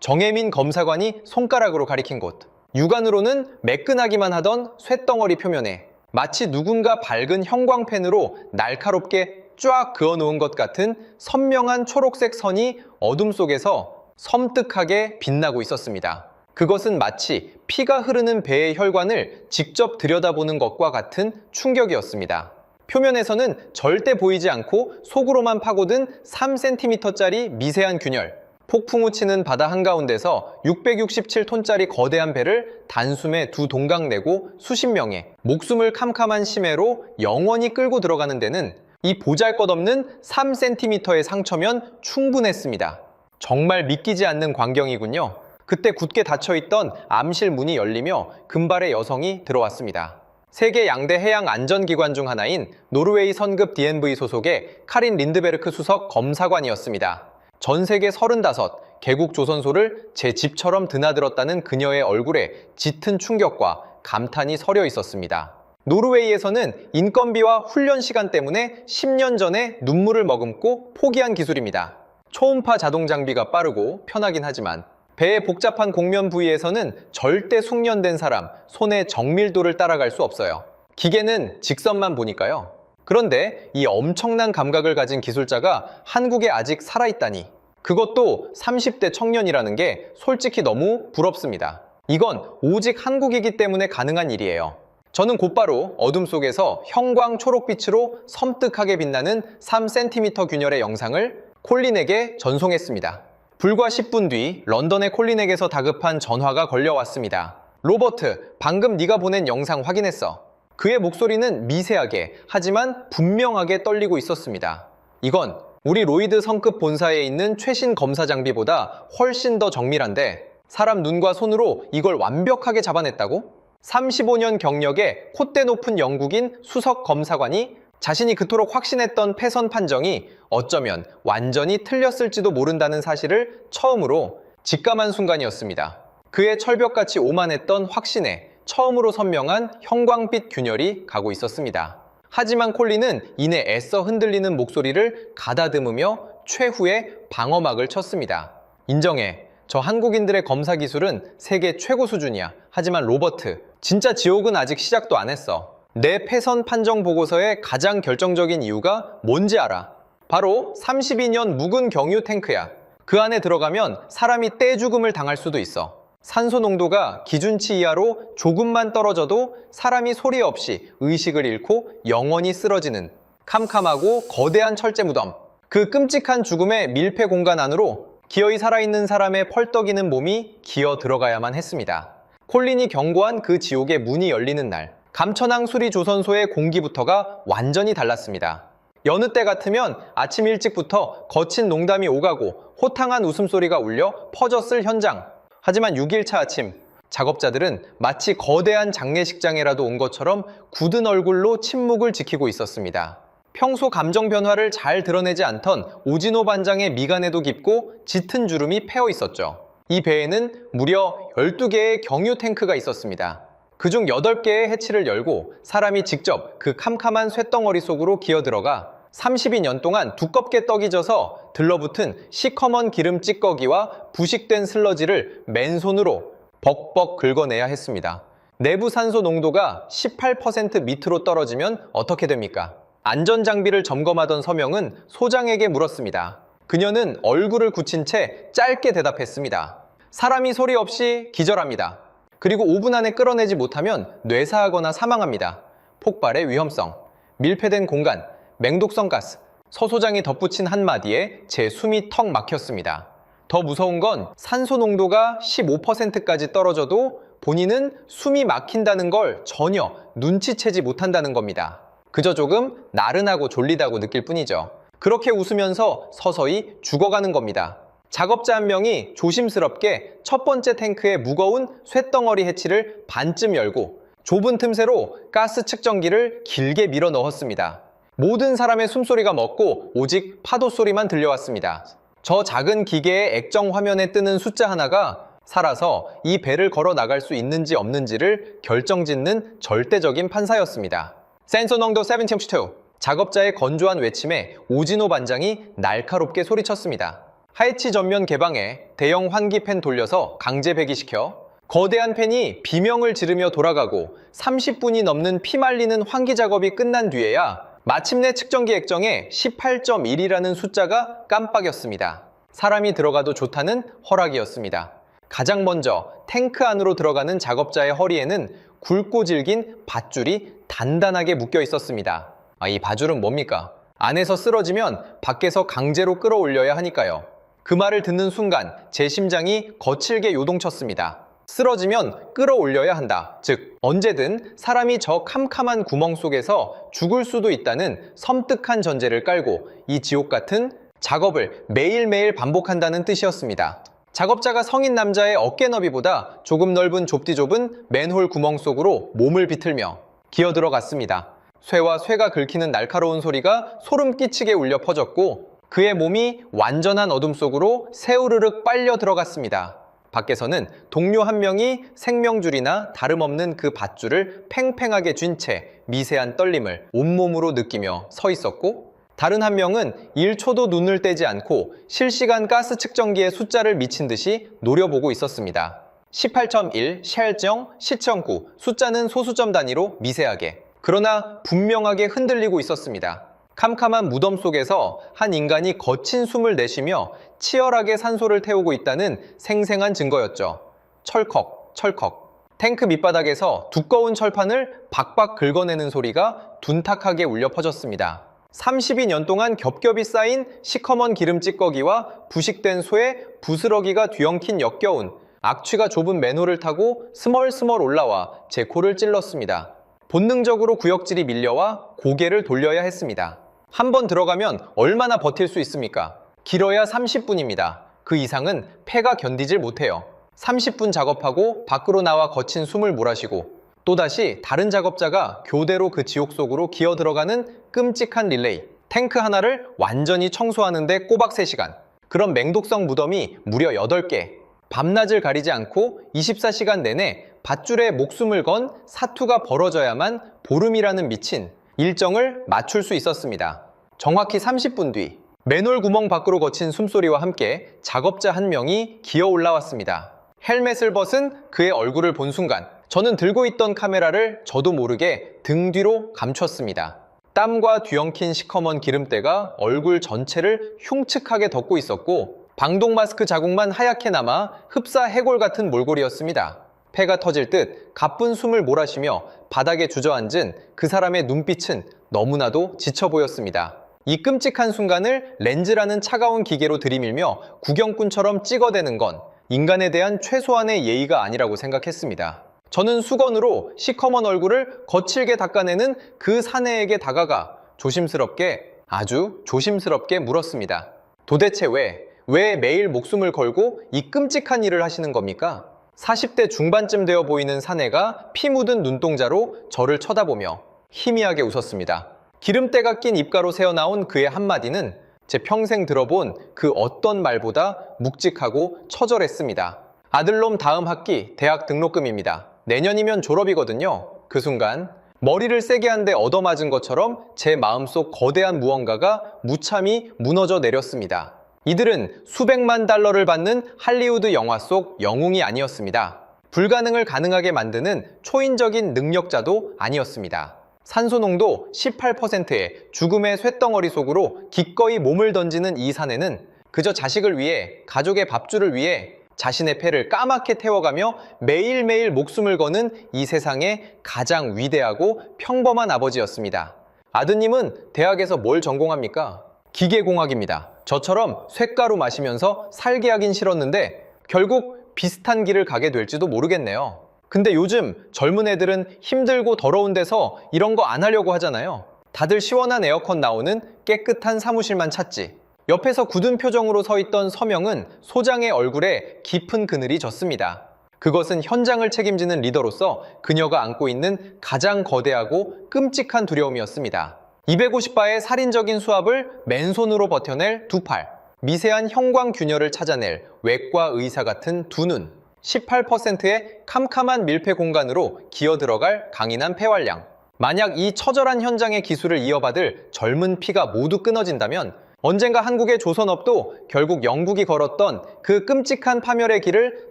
정혜민 검사관이 손가락으로 가리킨 곳. 육안으로는 매끈하기만 하던 쇳덩어리 표면에 마치 누군가 밝은 형광펜으로 날카롭게 쫙 그어놓은 것 같은 선명한 초록색 선이 어둠 속에서 섬뜩하게 빛나고 있었습니다. 그것은 마치 피가 흐르는 배의 혈관을 직접 들여다보는 것과 같은 충격이었습니다. 표면에서는 절대 보이지 않고 속으로만 파고든 3cm짜리 미세한 균열, 폭풍우 치는 바다 한가운데서 667톤짜리 거대한 배를 단숨에 두 동강 내고 수십 명의 목숨을 캄캄한 심해로 영원히 끌고 들어가는 데는 이 보잘것없는 3cm의 상처면 충분했습니다. 정말 믿기지 않는 광경이군요. 그때 굳게 닫혀있던 암실 문이 열리며 금발의 여성이 들어왔습니다. 세계 양대 해양 안전기관 중 하나인 노르웨이 선급 DNV 소속의 카린 린드베르크 수석 검사관이었습니다. 전 세계 35 개국 조선소를 제 집처럼 드나들었다는 그녀의 얼굴에 짙은 충격과 감탄이 서려 있었습니다. 노르웨이에서는 인건비와 훈련 시간 때문에 10년 전에 눈물을 머금고 포기한 기술입니다. 초음파 자동 장비가 빠르고 편하긴 하지만 배의 복잡한 곡면 부위에서는 절대 숙련된 사람 손의 정밀도를 따라갈 수 없어요. 기계는 직선만 보니까요. 그런데 이 엄청난 감각을 가진 기술자가 한국에 아직 살아있다니, 그것도 30대 청년이라는 게 솔직히 너무 부럽습니다. 이건 오직 한국이기 때문에 가능한 일이에요. 저는 곧바로 어둠 속에서 형광 초록빛으로 섬뜩하게 빛나는 3cm 균열의 영상을 콜린에게 전송했습니다. 불과 10분 뒤 런던의 콜린에게서 다급한 전화가 걸려왔습니다. 로버트, 방금 네가 보낸 영상 확인했어. 그의 목소리는 미세하게 하지만 분명하게 떨리고 있었습니다. 이건 우리 로이드 성급 본사에 있는 최신 검사 장비보다 훨씬 더 정밀한데 사람 눈과 손으로 이걸 완벽하게 잡아냈다고? 35년 경력의 콧대 높은 영국인 수석 검사관이 자신이 그토록 확신했던 패선 판정이 어쩌면 완전히 틀렸을지도 모른다는 사실을 처음으로 직감한 순간이었습니다. 그의 철벽같이 오만했던 확신에 처음으로 선명한 형광빛 균열이 가고 있었습니다. 하지만 콜린은 이내 애써 흔들리는 목소리를 가다듬으며 최후의 방어막을 쳤습니다. 인정해. 저 한국인들의 검사 기술은 세계 최고 수준이야. 하지만 로버트, 진짜 지옥은 아직 시작도 안 했어. 내 패선 판정 보고서의 가장 결정적인 이유가 뭔지 알아? 바로 32년 묵은 경유 탱크야. 그 안에 들어가면 사람이 떼죽음을 당할 수도 있어. 산소 농도가 기준치 이하로 조금만 떨어져도 사람이 소리 없이 의식을 잃고 영원히 쓰러지는 캄캄하고 거대한 철제 무덤. 그 끔찍한 죽음의 밀폐 공간 안으로 기어이 살아있는 사람의 펄떡이는 몸이 기어 들어가야만 했습니다. 콜린이 경고한 그 지옥의 문이 열리는 날, 감천항 수리조선소의 공기부터가 완전히 달랐습니다. 여느 때 같으면 아침 일찍부터 거친 농담이 오가고 호탕한 웃음소리가 울려 퍼졌을 현장. 하지만 6일차 아침, 작업자들은 마치 거대한 장례식장에라도 온 것처럼 굳은 얼굴로 침묵을 지키고 있었습니다. 평소 감정 변화를 잘 드러내지 않던 오진호 반장의 미간에도 깊고 짙은 주름이 패어 있었죠. 이 배에는 무려 12개의 경유 탱크가 있었습니다. 그중 8개의 해치를 열고 사람이 직접 그 캄캄한 쇳덩어리 속으로 기어들어가 32년 동안 두껍게 떡이 져서 들러붙은 시커먼 기름 찌꺼기와 부식된 슬러지를 맨손으로 벅벅 긁어내야 했습니다. 내부 산소 농도가 18% 밑으로 떨어지면 어떻게 됩니까? 안전장비를 점검하던 서명은 소장에게 물었습니다. 그녀는 얼굴을 굳힌 채 짧게 대답했습니다. 사람이 소리 없이 기절합니다. 그리고 5분 안에 끌어내지 못하면 뇌사하거나 사망합니다. 폭발의 위험성, 밀폐된 공간, 맹독성 가스. 서 소장이 덧붙인 한마디에 제 숨이 턱 막혔습니다. 더 무서운 건 산소 농도가 15%까지 떨어져도 본인은 숨이 막힌다는 걸 전혀 눈치채지 못한다는 겁니다. 그저 조금 나른하고 졸리다고 느낄 뿐이죠. 그렇게 웃으면서 서서히 죽어가는 겁니다. 작업자 한 명이 조심스럽게 첫 번째 탱크의 무거운 쇳덩어리 해치를 반쯤 열고 좁은 틈새로 가스 측정기를 길게 밀어 넣었습니다. 모든 사람의 숨소리가 멎고 오직 파도 소리만 들려왔습니다. 저 작은 기계의 액정 화면에 뜨는 숫자 하나가 살아서 이 배를 걸어 나갈 수 있는지 없는지를 결정짓는 절대적인 판사였습니다. 센서 농도 72. 작업자의 건조한 외침에 오진호 반장이 날카롭게 소리쳤습니다. 하이치 전면 개방에 대형 환기팬 돌려서 강제 배기시켜 거대한 팬이 비명을 지르며 돌아가고 30분이 넘는 피말리는 환기 작업이 끝난 뒤에야 마침내 측정기 액정에 18.1이라는 숫자가 깜빡였습니다. 사람이 들어가도 좋다는 허락이었습니다. 가장 먼저 탱크 안으로 들어가는 작업자의 허리에는 굵고 질긴 밧줄이 단단하게 묶여 있었습니다. 이 밧줄은 뭡니까? 안에서 쓰러지면 밖에서 강제로 끌어올려야 하니까요. 그 말을 듣는 순간 제 심장이 거칠게 요동쳤습니다. 쓰러지면 끌어올려야 한다. 즉, 언제든 사람이 저 캄캄한 구멍 속에서 죽을 수도 있다는 섬뜩한 전제를 깔고 이 지옥 같은 작업을 매일매일 반복한다는 뜻이었습니다. 작업자가 성인 남자의 어깨 너비보다 조금 넓은 좁디 좁은 맨홀 구멍 속으로 몸을 비틀며 기어 들어갔습니다. 쇠와 쇠가 긁히는 날카로운 소리가 소름 끼치게 울려 퍼졌고 그의 몸이 완전한 어둠 속으로 새우르륵 빨려 들어갔습니다. 밖에서는 동료 한 명이 생명줄이나 다름없는 그 밧줄을 팽팽하게 쥔 채 미세한 떨림을 온몸으로 느끼며 서 있었고 다른 한 명은 1초도 눈을 떼지 않고 실시간 가스 측정기의 숫자를 미친 듯이 노려보고 있었습니다. 18.1, 쉘정, 시청9 숫자는 소수점 단위로 미세하게 그러나 분명하게 흔들리고 있었습니다. 캄캄한 무덤 속에서 한 인간이 거친 숨을 내쉬며 치열하게 산소를 태우고 있다는 생생한 증거였죠. 철컥, 철컥. 탱크 밑바닥에서 두꺼운 철판을 박박 긁어내는 소리가 둔탁하게 울려 퍼졌습니다. 32년 동안 겹겹이 쌓인 시커먼 기름 찌꺼기와 부식된 소의 부스러기가 뒤엉킨 역겨운 악취가 좁은 맨홀을 타고 스멀스멀 올라와 제 코를 찔렀습니다. 본능적으로 구역질이 밀려와 고개를 돌려야 했습니다. 한 번 들어가면 얼마나 버틸 수 있습니까? 길어야 30분입니다. 그 이상은 폐가 견디질 못해요. 30분 작업하고 밖으로 나와 거친 숨을 몰아쉬고 또다시 다른 작업자가 교대로 그 지옥 속으로 기어 들어가는 끔찍한 릴레이. 탱크 하나를 완전히 청소하는데 꼬박 3시간. 그런 맹독성 무덤이 무려 8개. 밤낮을 가리지 않고 24시간 내내 밧줄에 목숨을 건 사투가 벌어져야만 보름이라는 미친 일정을 맞출 수 있었습니다. 정확히 30분 뒤 맨홀 구멍 밖으로 거친 숨소리와 함께 작업자 한 명이 기어 올라왔습니다. 헬멧을 벗은 그의 얼굴을 본 순간 저는 들고 있던 카메라를 저도 모르게 등 뒤로 감췄습니다. 땀과 뒤엉킨 시커먼 기름때가 얼굴 전체를 흉측하게 덮고 있었고 방독 마스크 자국만 하얗게 남아 흡사 해골 같은 몰골이었습니다. 폐가 터질 듯 가쁜 숨을 몰아쉬며 바닥에 주저앉은 그 사람의 눈빛은 너무나도 지쳐 보였습니다. 이 끔찍한 순간을 렌즈라는 차가운 기계로 들이밀며 구경꾼처럼 찍어대는 건 인간에 대한 최소한의 예의가 아니라고 생각했습니다. 저는 수건으로 시커먼 얼굴을 거칠게 닦아내는 그 사내에게 다가가 조심스럽게, 아주 조심스럽게 물었습니다. 도대체 왜 매일 목숨을 걸고 이 끔찍한 일을 하시는 겁니까? 40대 중반쯤 되어 보이는 사내가 피 묻은 눈동자로 저를 쳐다보며 희미하게 웃었습니다. 기름때가 낀 입가로 새어나온 그의 한마디는 제 평생 들어본 그 어떤 말보다 묵직하고 처절했습니다. 아들놈 다음 학기 대학 등록금입니다. 내년이면 졸업이거든요. 그 순간 머리를 세게 한 대 얻어맞은 것처럼 제 마음속 거대한 무언가가 무참히 무너져 내렸습니다. 이들은 수백만 달러를 받는 할리우드 영화 속 영웅이 아니었습니다. 불가능을 가능하게 만드는 초인적인 능력자도 아니었습니다. 산소농도 18%의 죽음의 쇳덩어리 속으로 기꺼이 몸을 던지는 이 사내는 그저 자식을 위해, 가족의 밥줄을 위해 자신의 패를 까맣게 태워가며 매일매일 목숨을 거는 이 세상의 가장 위대하고 평범한 아버지였습니다. 아드님은 대학에서 뭘 전공합니까? 기계공학입니다. 저처럼 쇳가루 마시면서 살게 하긴 싫었는데 결국 비슷한 길을 가게 될지도 모르겠네요. 근데 요즘 젊은 애들은 힘들고 더러운 데서 이런 거 안 하려고 하잖아요. 다들 시원한 에어컨 나오는 깨끗한 사무실만 찾지. 옆에서 굳은 표정으로 서 있던 서명은 소장의 얼굴에 깊은 그늘이 졌습니다. 그것은 현장을 책임지는 리더로서 그녀가 안고 있는 가장 거대하고 끔찍한 두려움이었습니다. 250바의 살인적인 수압을 맨손으로 버텨낼 두 팔, 미세한 형광균열을 찾아낼 외과 의사 같은 두 눈, 18%의 캄캄한 밀폐 공간으로 기어들어갈 강인한 폐활량. 만약 이 처절한 현장의 기술을 이어받을 젊은 피가 모두 끊어진다면 언젠가 한국의 조선업도 결국 영국이 걸었던 그 끔찍한 파멸의 길을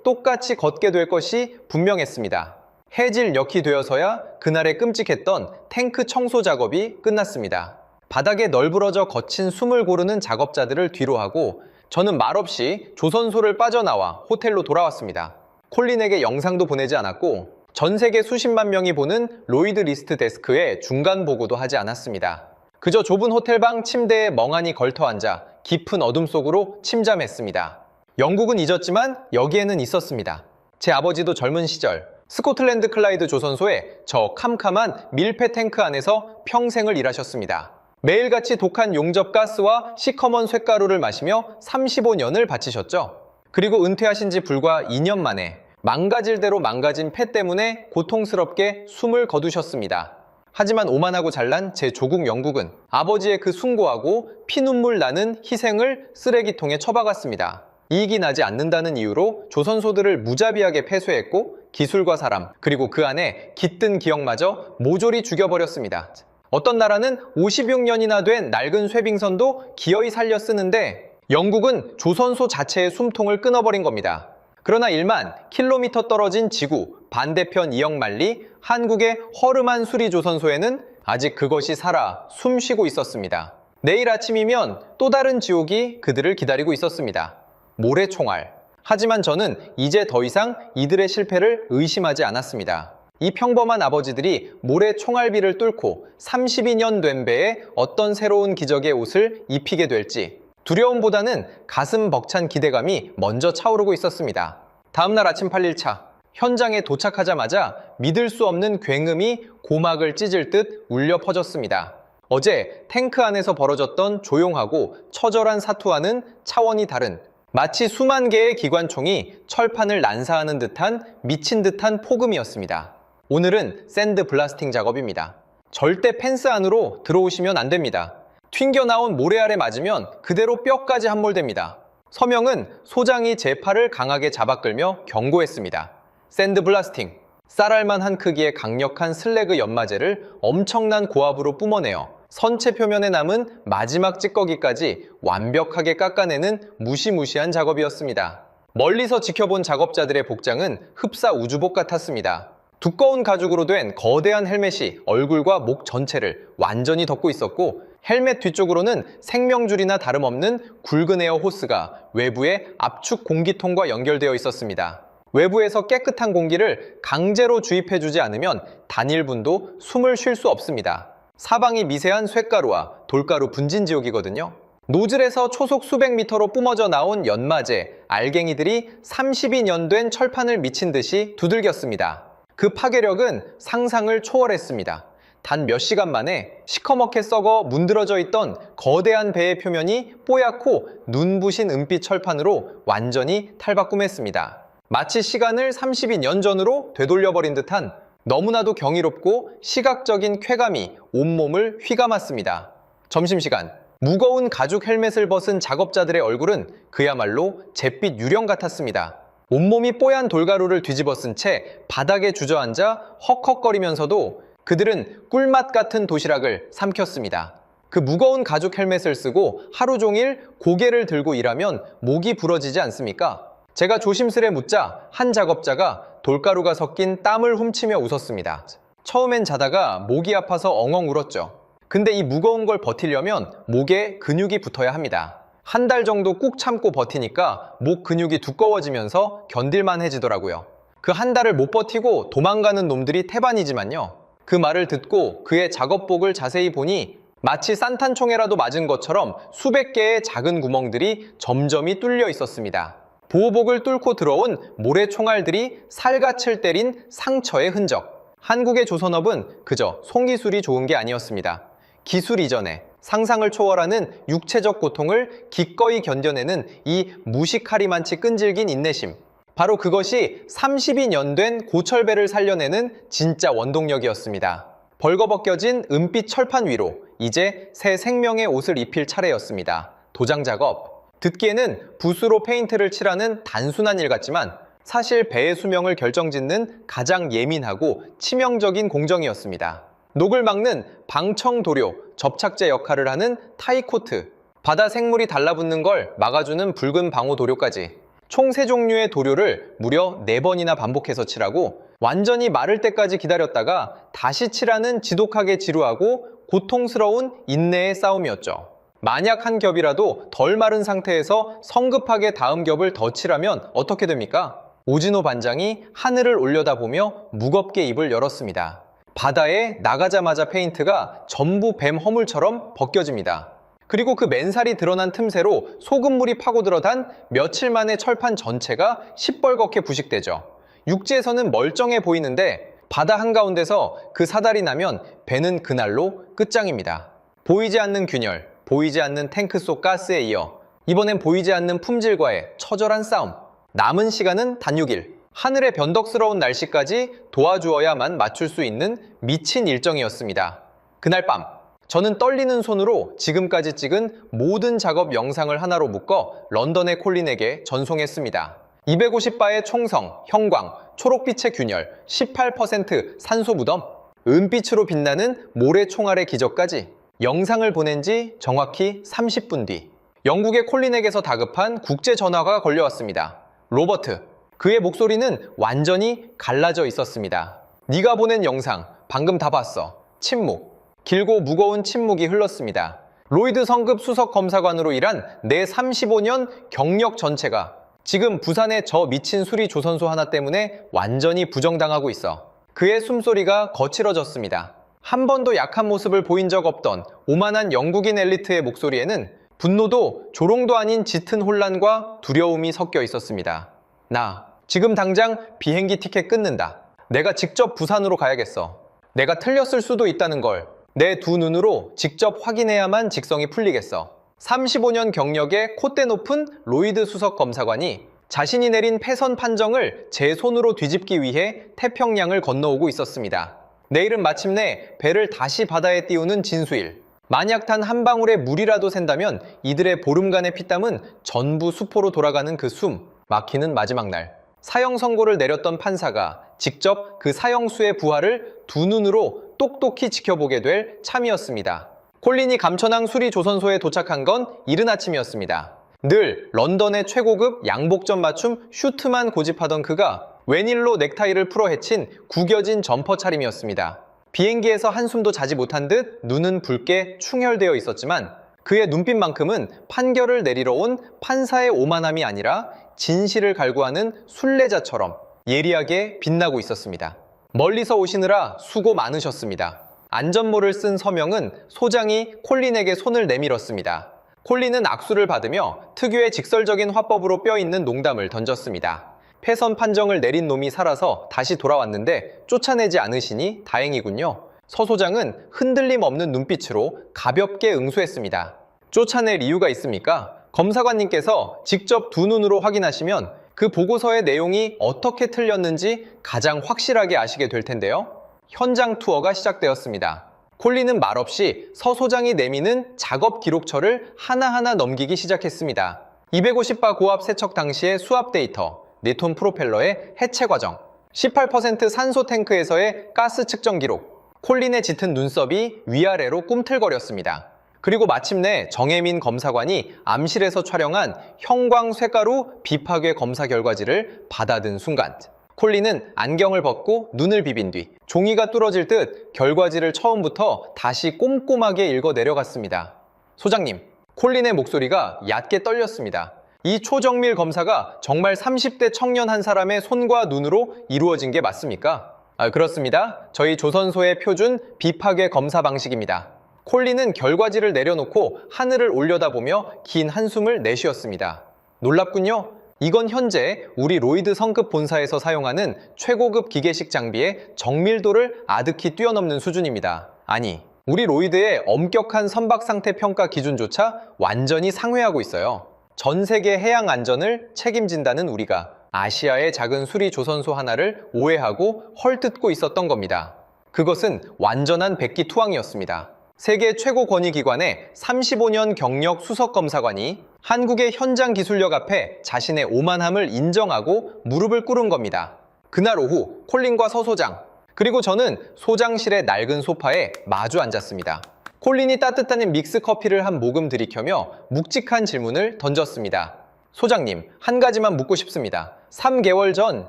똑같이 걷게 될 것이 분명했습니다. 해질녘이 되어서야 그날의 끔찍했던 탱크 청소 작업이 끝났습니다. 바닥에 널브러져 거친 숨을 고르는 작업자들을 뒤로하고 저는 말없이 조선소를 빠져나와 호텔로 돌아왔습니다. 콜린에게 영상도 보내지 않았고 전 세계 수십만 명이 보는 로이드 리스트 데스크에 중간 보고도 하지 않았습니다. 그저 좁은 호텔방 침대에 멍하니 걸터앉아 깊은 어둠 속으로 침잠했습니다. 영국은 잊었지만 여기에는 있었습니다. 제 아버지도 젊은 시절 스코틀랜드 클라이드 조선소에 저 캄캄한 밀폐 탱크 안에서 평생을 일하셨습니다. 매일같이 독한 용접 가스와 시커먼 쇳가루를 마시며 35년을 바치셨죠. 그리고 은퇴하신 지 불과 2년 만에 망가질 대로 망가진 폐 때문에 고통스럽게 숨을 거두셨습니다. 하지만 오만하고 잘난 제 조국 영국은 아버지의 그 숭고하고 피눈물 나는 희생을 쓰레기통에 처박았습니다. 이익이 나지 않는다는 이유로 조선소들을 무자비하게 폐쇄했고 기술과 사람, 그리고 그 안에 깃든 기억마저 모조리 죽여버렸습니다. 어떤 나라는 56년이나 된 낡은 쇠빙선도 기어이 살려 쓰는데 영국은 조선소 자체의 숨통을 끊어버린 겁니다. 그러나 1만 킬로미터 떨어진 지구 반대편 이역만리 한국의 허름한 수리조선소에는 아직 그것이 살아 숨쉬고 있었습니다. 내일 아침이면 또 다른 지옥이 그들을 기다리고 있었습니다. 모래총알. 하지만 저는 이제 더 이상 이들의 실패를 의심하지 않았습니다. 이 평범한 아버지들이 모래총알비를 뚫고 32년 된 배에 어떤 새로운 기적의 옷을 입히게 될지 두려움보다는 가슴 벅찬 기대감이 먼저 차오르고 있었습니다. 다음날 아침 8일차 현장에 도착하자마자 믿을 수 없는 굉음이 고막을 찢을 듯 울려 퍼졌습니다. 어제 탱크 안에서 벌어졌던 조용하고 처절한 사투와는 차원이 다른 마치 수만 개의 기관총이 철판을 난사하는 듯한 미친 듯한 폭음이었습니다. 오늘은 샌드 블라스팅 작업입니다. 절대 펜스 안으로 들어오시면 안 됩니다. 튕겨나온 모래알에 맞으면 그대로 뼈까지 함몰됩니다. 서명은 소장이 제 팔을 강하게 잡아끌며 경고했습니다. 샌드 블라스팅. 쌀알만한 크기의 강력한 슬래그 연마제를 엄청난 고압으로 뿜어내어 선체 표면에 남은 마지막 찌꺼기까지 완벽하게 깎아내는 무시무시한 작업이었습니다. 멀리서 지켜본 작업자들의 복장은 흡사 우주복 같았습니다. 두꺼운 가죽으로 된 거대한 헬멧이 얼굴과 목 전체를 완전히 덮고 있었고 헬멧 뒤쪽으로는 생명줄이나 다름없는 굵은 에어 호스가 외부의 압축 공기통과 연결되어 있었습니다. 외부에서 깨끗한 공기를 강제로 주입해주지 않으면 단일분도 숨을 쉴 수 없습니다. 사방이 미세한 쇳가루와 돌가루 분진지옥이거든요. 노즐에서 초속 수백 미터로 뿜어져 나온 연마제, 알갱이들이 32년 된 철판을 미친 듯이 두들겼습니다. 그 파괴력은 상상을 초월했습니다. 단 몇 시간 만에 시커멓게 썩어 문드러져 있던 거대한 배의 표면이 뽀얗고 눈부신 은빛 철판으로 완전히 탈바꿈했습니다. 마치 시간을 32년 전으로 되돌려버린 듯한 너무나도 경이롭고 시각적인 쾌감이 온몸을 휘감았습니다. 점심시간, 무거운 가죽 헬멧을 벗은 작업자들의 얼굴은 그야말로 잿빛 유령 같았습니다. 온몸이 뽀얀 돌가루를 뒤집어 쓴 채 바닥에 주저앉아 헉헉거리면서도 그들은 꿀맛 같은 도시락을 삼켰습니다. 그 무거운 가죽 헬멧을 쓰고 하루 종일 고개를 들고 일하면 목이 부러지지 않습니까? 제가 조심스레 묻자 한 작업자가 돌가루가 섞인 땀을 훔치며 웃었습니다. 처음엔 자다가 목이 아파서 엉엉 울었죠. 근데 이 무거운 걸 버티려면 목에 근육이 붙어야 합니다. 한 달 정도 꾹 참고 버티니까 목 근육이 두꺼워지면서 견딜만해지더라고요. 그 한 달을 못 버티고 도망가는 놈들이 태반이지만요. 그 말을 듣고 그의 작업복을 자세히 보니 마치 산탄총에라도 맞은 것처럼 수백 개의 작은 구멍들이 점점이 뚫려 있었습니다. 보호복을 뚫고 들어온 모래총알들이 살갗을 때린 상처의 흔적. 한국의 조선업은 그저 송기술이 좋은 게 아니었습니다. 기술 이전에 상상을 초월하는 육체적 고통을 기꺼이 견뎌내는 이 무식하리만치 끈질긴 인내심. 바로 그것이 30이 된 고철배를 살려내는 진짜 원동력이었습니다. 벌거벗겨진 은빛 철판 위로 이제 새 생명의 옷을 입힐 차례였습니다. 도장 작업. 듣기에는 붓으로 페인트를 칠하는 단순한 일 같지만 사실 배의 수명을 결정짓는 가장 예민하고 치명적인 공정이었습니다. 녹을 막는 방청 도료, 접착제 역할을 하는 타이코트, 바다 생물이 달라붙는 걸 막아주는 붉은 방호 도료까지 총 3종류의 도료를 무려 4번이나 반복해서 칠하고 완전히 마를 때까지 기다렸다가 다시 칠하는 지독하게 지루하고 고통스러운 인내의 싸움이었죠. 만약 한 겹이라도 덜 마른 상태에서 성급하게 다음 겹을 더 칠하면 어떻게 됩니까? 오진호 반장이 하늘을 올려다보며 무겁게 입을 열었습니다. 바다에 나가자마자 페인트가 전부 뱀 허물처럼 벗겨집니다. 그리고 그 맨살이 드러난 틈새로 소금물이 파고들어단 며칠 만에 철판 전체가 시뻘겋게 부식되죠. 육지에서는 멀쩡해 보이는데 바다 한가운데서 그 사달이 나면 배는 그날로 끝장입니다. 보이지 않는 균열, 보이지 않는 탱크 속 가스에 이어 이번엔 보이지 않는 품질과의 처절한 싸움. 남은 시간은 단 6일. 하늘의 변덕스러운 날씨까지 도와주어야만 맞출 수 있는 미친 일정이었습니다. 그날 밤, 저는 떨리는 손으로 지금까지 찍은 모든 작업 영상을 하나로 묶어 런던의 콜린에게 전송했습니다. 250바의 총성, 형광, 초록빛의 균열, 18% 산소 무덤, 은빛으로 빛나는 모래총알의 기적까지 영상을 보낸 지 정확히 30분 뒤 영국의 콜린에게서 다급한 국제전화가 걸려왔습니다. 로버트, 그의 목소리는 완전히 갈라져 있었습니다. 네가 보낸 영상 방금 다 봤어. 침묵. 길고 무거운 침묵이 흘렀습니다. 로이드 성급 수석 검사관으로 일한 내 35년 경력 전체가 지금 부산의 저 미친 수리 조선소 하나 때문에 완전히 부정당하고 있어. 그의 숨소리가 거칠어졌습니다. 한 번도 약한 모습을 보인 적 없던 오만한 영국인 엘리트의 목소리에는 분노도 조롱도 아닌 짙은 혼란과 두려움이 섞여 있었습니다. 나 지금 당장 비행기 티켓 끊는다. 내가 직접 부산으로 가야겠어. 내가 틀렸을 수도 있다는 걸 내 두 눈으로 직접 확인해야만 직성이 풀리겠어. 35년 경력의 콧대 높은 로이드 수석 검사관이 자신이 내린 패선 판정을 제 손으로 뒤집기 위해 태평양을 건너오고 있었습니다. 내일은 마침내 배를 다시 바다에 띄우는 진수일. 만약 단 한 방울의 물이라도 샌다면 이들의 보름간의 피땀은 전부 수포로 돌아가는 그 숨 막히는 마지막 날. 사형 선고를 내렸던 판사가 직접 그 사형수의 부활을 두 눈으로 똑똑히 지켜보게 될 참이었습니다. 콜린이 감천항 수리 조선소에 도착한 건 이른 아침이었습니다. 늘 런던의 최고급 양복점 맞춤 슈트만 고집하던 그가 웬일로 넥타이를 풀어 헤친 구겨진 점퍼 차림이었습니다. 비행기에서 한숨도 자지 못한 듯 눈은 붉게 충혈되어 있었지만 그의 눈빛만큼은 판결을 내리러 온 판사의 오만함이 아니라 진실을 갈구하는 순례자처럼 예리하게 빛나고 있었습니다. 멀리서 오시느라 수고 많으셨습니다. 안전모를 쓴 서명은 소장이 콜린에게 손을 내밀었습니다. 콜린은 악수를 받으며 특유의 직설적인 화법으로 뼈있는 농담을 던졌습니다. 패선 판정을 내린 놈이 살아서 다시 돌아왔는데 쫓아내지 않으시니 다행이군요. 서 소장은 흔들림 없는 눈빛으로 가볍게 응수했습니다. 쫓아낼 이유가 있습니까? 검사관님께서 직접 두 눈으로 확인하시면 그 보고서의 내용이 어떻게 틀렸는지 가장 확실하게 아시게 될 텐데요. 현장 투어가 시작되었습니다. 콜린은 말없이 서 소장이 내미는 작업 기록처를 하나하나 넘기기 시작했습니다. 250바 고압 세척 당시의 수압 데이터, 4톤 프로펠러의 해체 과정, 18% 산소 탱크에서의 가스 측정 기록, 콜린의 짙은 눈썹이 위아래로 꿈틀거렸습니다. 그리고 마침내 정혜민 검사관이 암실에서 촬영한 형광 쇳가루 비파괴 검사 결과지를 받아든 순간, 콜린은 안경을 벗고 눈을 비빈 뒤 종이가 뚫어질 듯 결과지를 처음부터 다시 꼼꼼하게 읽어 내려갔습니다. 소장님, 콜린의 목소리가 얕게 떨렸습니다. 이 초정밀 검사가 정말 30대 청년 한 사람의 손과 눈으로 이루어진 게 맞습니까? 그렇습니다. 저희 조선소의 표준 비파괴 검사 방식입니다. 콜린은 결과지를 내려놓고 하늘을 올려다보며 긴 한숨을 내쉬었습니다. 놀랍군요. 이건 현재 우리 로이드 성급 본사에서 사용하는 최고급 기계식 장비의 정밀도를 아득히 뛰어넘는 수준입니다. 아니, 우리 로이드의 엄격한 선박 상태 평가 기준조차 완전히 상회하고 있어요. 전 세계 해양 안전을 책임진다는 우리가 아시아의 작은 수리 조선소 하나를 오해하고 헐뜯고 있었던 겁니다. 그것은 완전한 백기투항이었습니다. 세계 최고 권위기관의 35년 경력 수석검사관이 한국의 현장 기술력 앞에 자신의 오만함을 인정하고 무릎을 꿇은 겁니다. 그날 오후 콜린과 서 소장, 그리고 저는 소장실의 낡은 소파에 마주 앉았습니다. 콜린이 따뜻한 믹스 커피를 한 모금 들이켜며 묵직한 질문을 던졌습니다. 소장님, 한 가지만 묻고 싶습니다. 3개월 전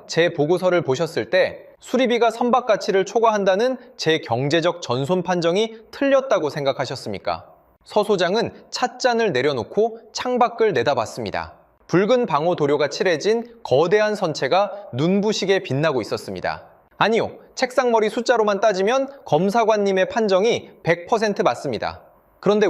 제 보고서를 보셨을 때 수리비가 선박 가치를 초과한다는 제 경제적 전손 판정이 틀렸다고 생각하셨습니까? 서 소장은 찻잔을 내려놓고 창밖을 내다봤습니다. 붉은 방호 도료가 칠해진 거대한 선체가 눈부시게 빛나고 있었습니다. 아니요, 책상머리 숫자로만 따지면 검사관님의 판정이 100% 맞습니다. 그런데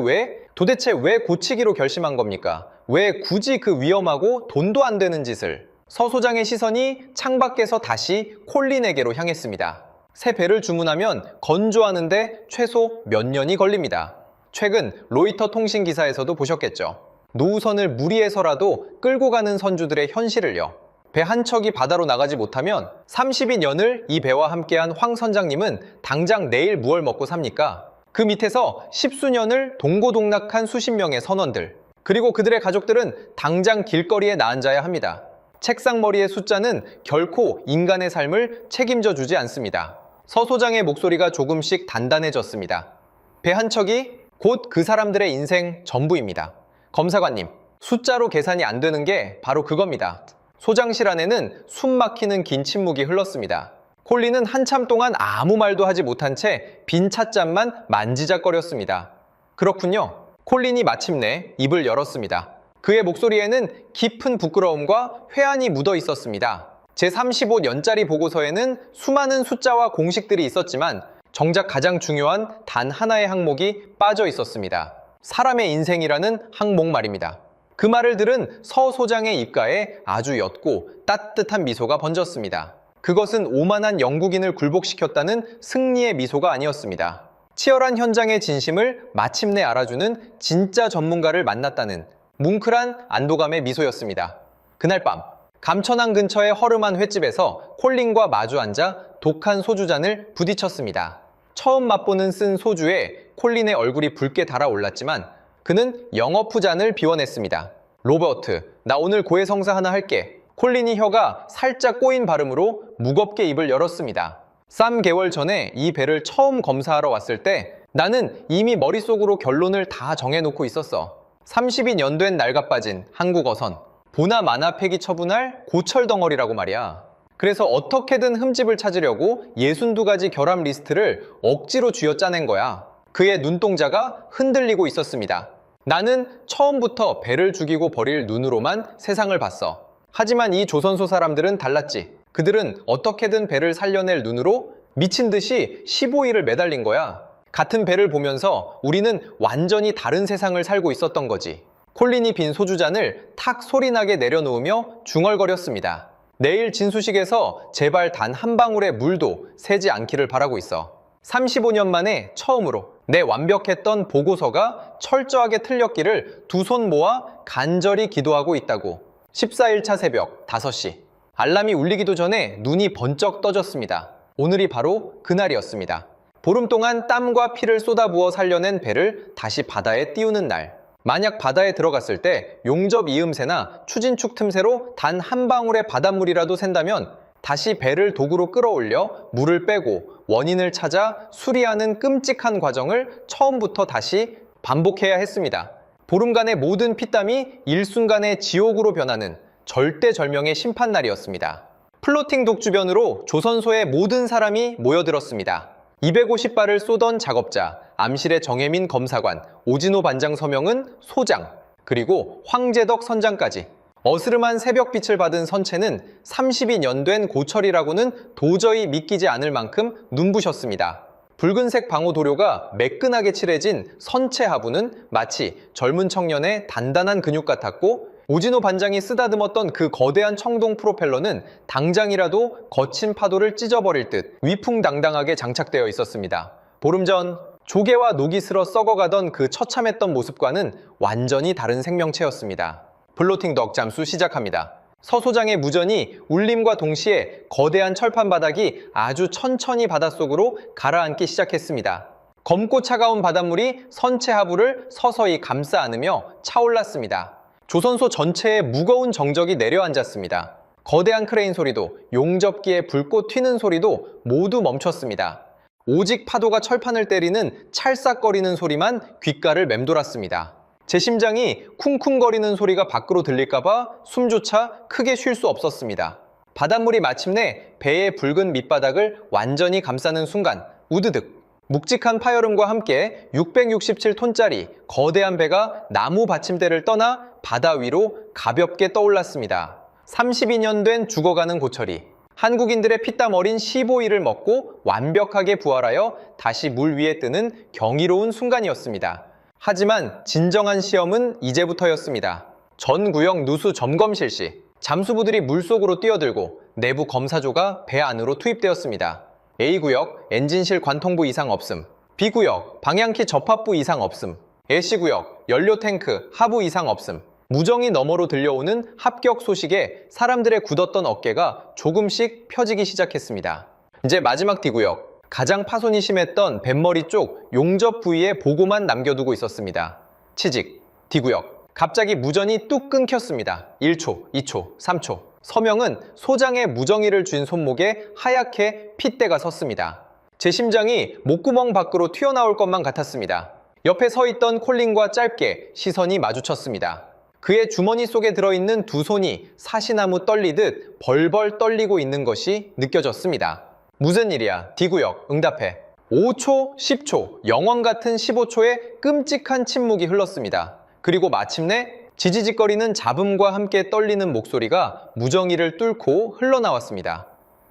도대체 왜 고치기로 결심한 겁니까? 왜 굳이 그 위험하고 돈도 안 되는 짓을? 서 소장의 시선이 창밖에서 다시 콜린에게로 향했습니다. 새 배를 주문하면 건조하는데 최소 몇 년이 걸립니다. 최근 로이터 통신 기사에서도 보셨겠죠. 노후선을 무리해서라도 끌고 가는 선주들의 현실을요. 배 한 척이 바다로 나가지 못하면 32년을 이 배와 함께한 황 선장님은 당장 내일 무얼 먹고 삽니까? 그 밑에서 십수년을 동고동락한 수십 명의 선원들, 그리고 그들의 가족들은 당장 길거리에 나앉아야 합니다. 책상머리의 숫자는 결코 인간의 삶을 책임져 주지 않습니다. 서 소장의 목소리가 조금씩 단단해졌습니다. 배 한 척이 곧 그 사람들의 인생 전부입니다. 검사관님, 숫자로 계산이 안 되는 게 바로 그겁니다. 소장실 안에는 숨 막히는 긴 침묵이 흘렀습니다. 콜린은 한참 동안 아무 말도 하지 못한 채 빈 찻잔만 만지작거렸습니다. 그렇군요. 콜린이 마침내 입을 열었습니다. 그의 목소리에는 깊은 부끄러움과 회한이 묻어 있었습니다. 제 35년짜리 보고서에는 수많은 숫자와 공식들이 있었지만 정작 가장 중요한 단 하나의 항목이 빠져 있었습니다. 사람의 인생이라는 항목 말입니다. 그 말을 들은 서 소장의 입가에 아주 옅고 따뜻한 미소가 번졌습니다. 그것은 오만한 영국인을 굴복시켰다는 승리의 미소가 아니었습니다. 치열한 현장의 진심을 마침내 알아주는 진짜 전문가를 만났다는 뭉클한 안도감의 미소였습니다. 그날 밤, 감천항 근처의 허름한 횟집에서 콜린과 마주 앉아 독한 소주잔을 부딪혔습니다. 처음 맛보는 쓴 소주에 콜린의 얼굴이 붉게 달아올랐지만 그는 영어프 잔을 비워냈습니다. 로버트, 나 오늘 고해성사 하나 할게. 콜린이 혀가 살짝 꼬인 발음으로 무겁게 입을 열었습니다. 3개월 전에 이 배를 처음 검사하러 왔을 때 나는 이미 머릿속으로 결론을 다 정해놓고 있었어. 32년 된 낡아빠진 한국 어선, 보나 마나 폐기 처분할 고철 덩어리라고 말이야. 그래서 어떻게든 흠집을 찾으려고 62가지 결함 리스트를 억지로 쥐어짜낸 거야. 그의 눈동자가 흔들리고 있었습니다. 나는 처음부터 배를 죽이고 버릴 눈으로만 세상을 봤어. 하지만 이 조선소 사람들은 달랐지. 그들은 어떻게든 배를 살려낼 눈으로 미친 듯이 15일을 매달린 거야. 같은 배를 보면서 우리는 완전히 다른 세상을 살고 있었던 거지. 콜린이 빈 소주잔을 탁 소리나게 내려놓으며 중얼거렸습니다. 내일 진수식에서 제발 단 한 방울의 물도 새지 않기를 바라고 있어. 35년 만에 처음으로 내 완벽했던 보고서가 철저하게 틀렸기를 두 손 모아 간절히 기도하고 있다고. 14일차 새벽 5시. 알람이 울리기도 전에 눈이 번쩍 떠졌습니다. 오늘이 바로 그날이었습니다. 보름 동안 땀과 피를 쏟아부어 살려낸 배를 다시 바다에 띄우는 날. 만약 바다에 들어갔을 때 용접 이음새나 추진축 틈새로 단 한 방울의 바닷물이라도 샌다면 다시 배를 도구로 끌어올려 물을 빼고 원인을 찾아 수리하는 끔찍한 과정을 처음부터 다시 반복해야 했습니다. 보름간의 모든 피땀이 일순간에 지옥으로 변하는 절대절명의 심판날이었습니다. 플로팅 독 주변으로 조선소의 모든 사람이 모여들었습니다. 250발을 쏘던 작업자, 암실의 정혜민 검사관, 오진호 반장 서명은 소장, 그리고 황제덕 선장까지 어스름한 새벽빛을 받은 선체는 32년 된 고철이라고는 도저히 믿기지 않을 만큼 눈부셨습니다. 붉은색 방호 도료가 매끈하게 칠해진 선체 하부는 마치 젊은 청년의 단단한 근육 같았고, 오진호 반장이 쓰다듬었던 그 거대한 청동 프로펠러는 당장이라도 거친 파도를 찢어버릴 듯 위풍당당하게 장착되어 있었습니다. 보름 전 조개와 녹이 슬어 썩어가던 그 처참했던 모습과는 완전히 다른 생명체였습니다. 플로팅 덕 잠수 시작합니다. 서 소장의 무전이 울림과 동시에 거대한 철판 바닥이 아주 천천히 바닷속으로 가라앉기 시작했습니다. 검고 차가운 바닷물이 선체 하부를 서서히 감싸 안으며 차올랐습니다. 조선소 전체에 무거운 정적이 내려앉았습니다. 거대한 크레인 소리도 용접기에 불꽃 튀는 소리도 모두 멈췄습니다. 오직 파도가 철판을 때리는 찰싹거리는 소리만 귓가를 맴돌았습니다. 제 심장이 쿵쿵거리는 소리가 밖으로 들릴까봐 숨조차 크게 쉴 수 없었습니다. 바닷물이 마침내 배의 붉은 밑바닥을 완전히 감싸는 순간 우드득 묵직한 파열음과 함께 667톤짜리 거대한 배가 나무 받침대를 떠나 바다 위로 가볍게 떠올랐습니다. 32년 된 죽어가는 고철이 한국인들의 피땀 어린 15일을 먹고 완벽하게 부활하여 다시 물 위에 뜨는 경이로운 순간이었습니다. 하지만 진정한 시험은 이제부터였습니다. 전 구역 누수 점검 실시. 잠수부들이 물속으로 뛰어들고 내부 검사조가 배 안으로 투입되었습니다. A구역 엔진실 관통부 이상 없음, B구역 방향키 접합부 이상 없음, C구역 연료 탱크 하부 이상 없음. 무정이 너머로 들려오는 합격 소식에 사람들의 굳었던 어깨가 조금씩 펴지기 시작했습니다. 이제 마지막 D구역, 가장 파손이 심했던 뱃머리 쪽 용접 부위에 보고만 남겨두고 있었습니다. 취직. D구역, 갑자기 무전이 뚝 끊겼습니다. 1초, 2초, 3초. 서명은 소장의 무정이를 쥔 손목에 하얗게 핏대가 섰습니다. 제 심장이 목구멍 밖으로 튀어나올 것만 같았습니다. 옆에 서 있던 콜린과 짧게 시선이 마주쳤습니다. 그의 주머니 속에 들어있는 두 손이 사시나무 떨리듯 벌벌 떨리고 있는 것이 느껴졌습니다. 무슨 일이야? D구역, 응답해. 5초, 10초, 영원 같은 15초의 끔찍한 침묵이 흘렀습니다. 그리고 마침내 지지직거리는 잡음과 함께 떨리는 목소리가 무정이를 뚫고 흘러나왔습니다.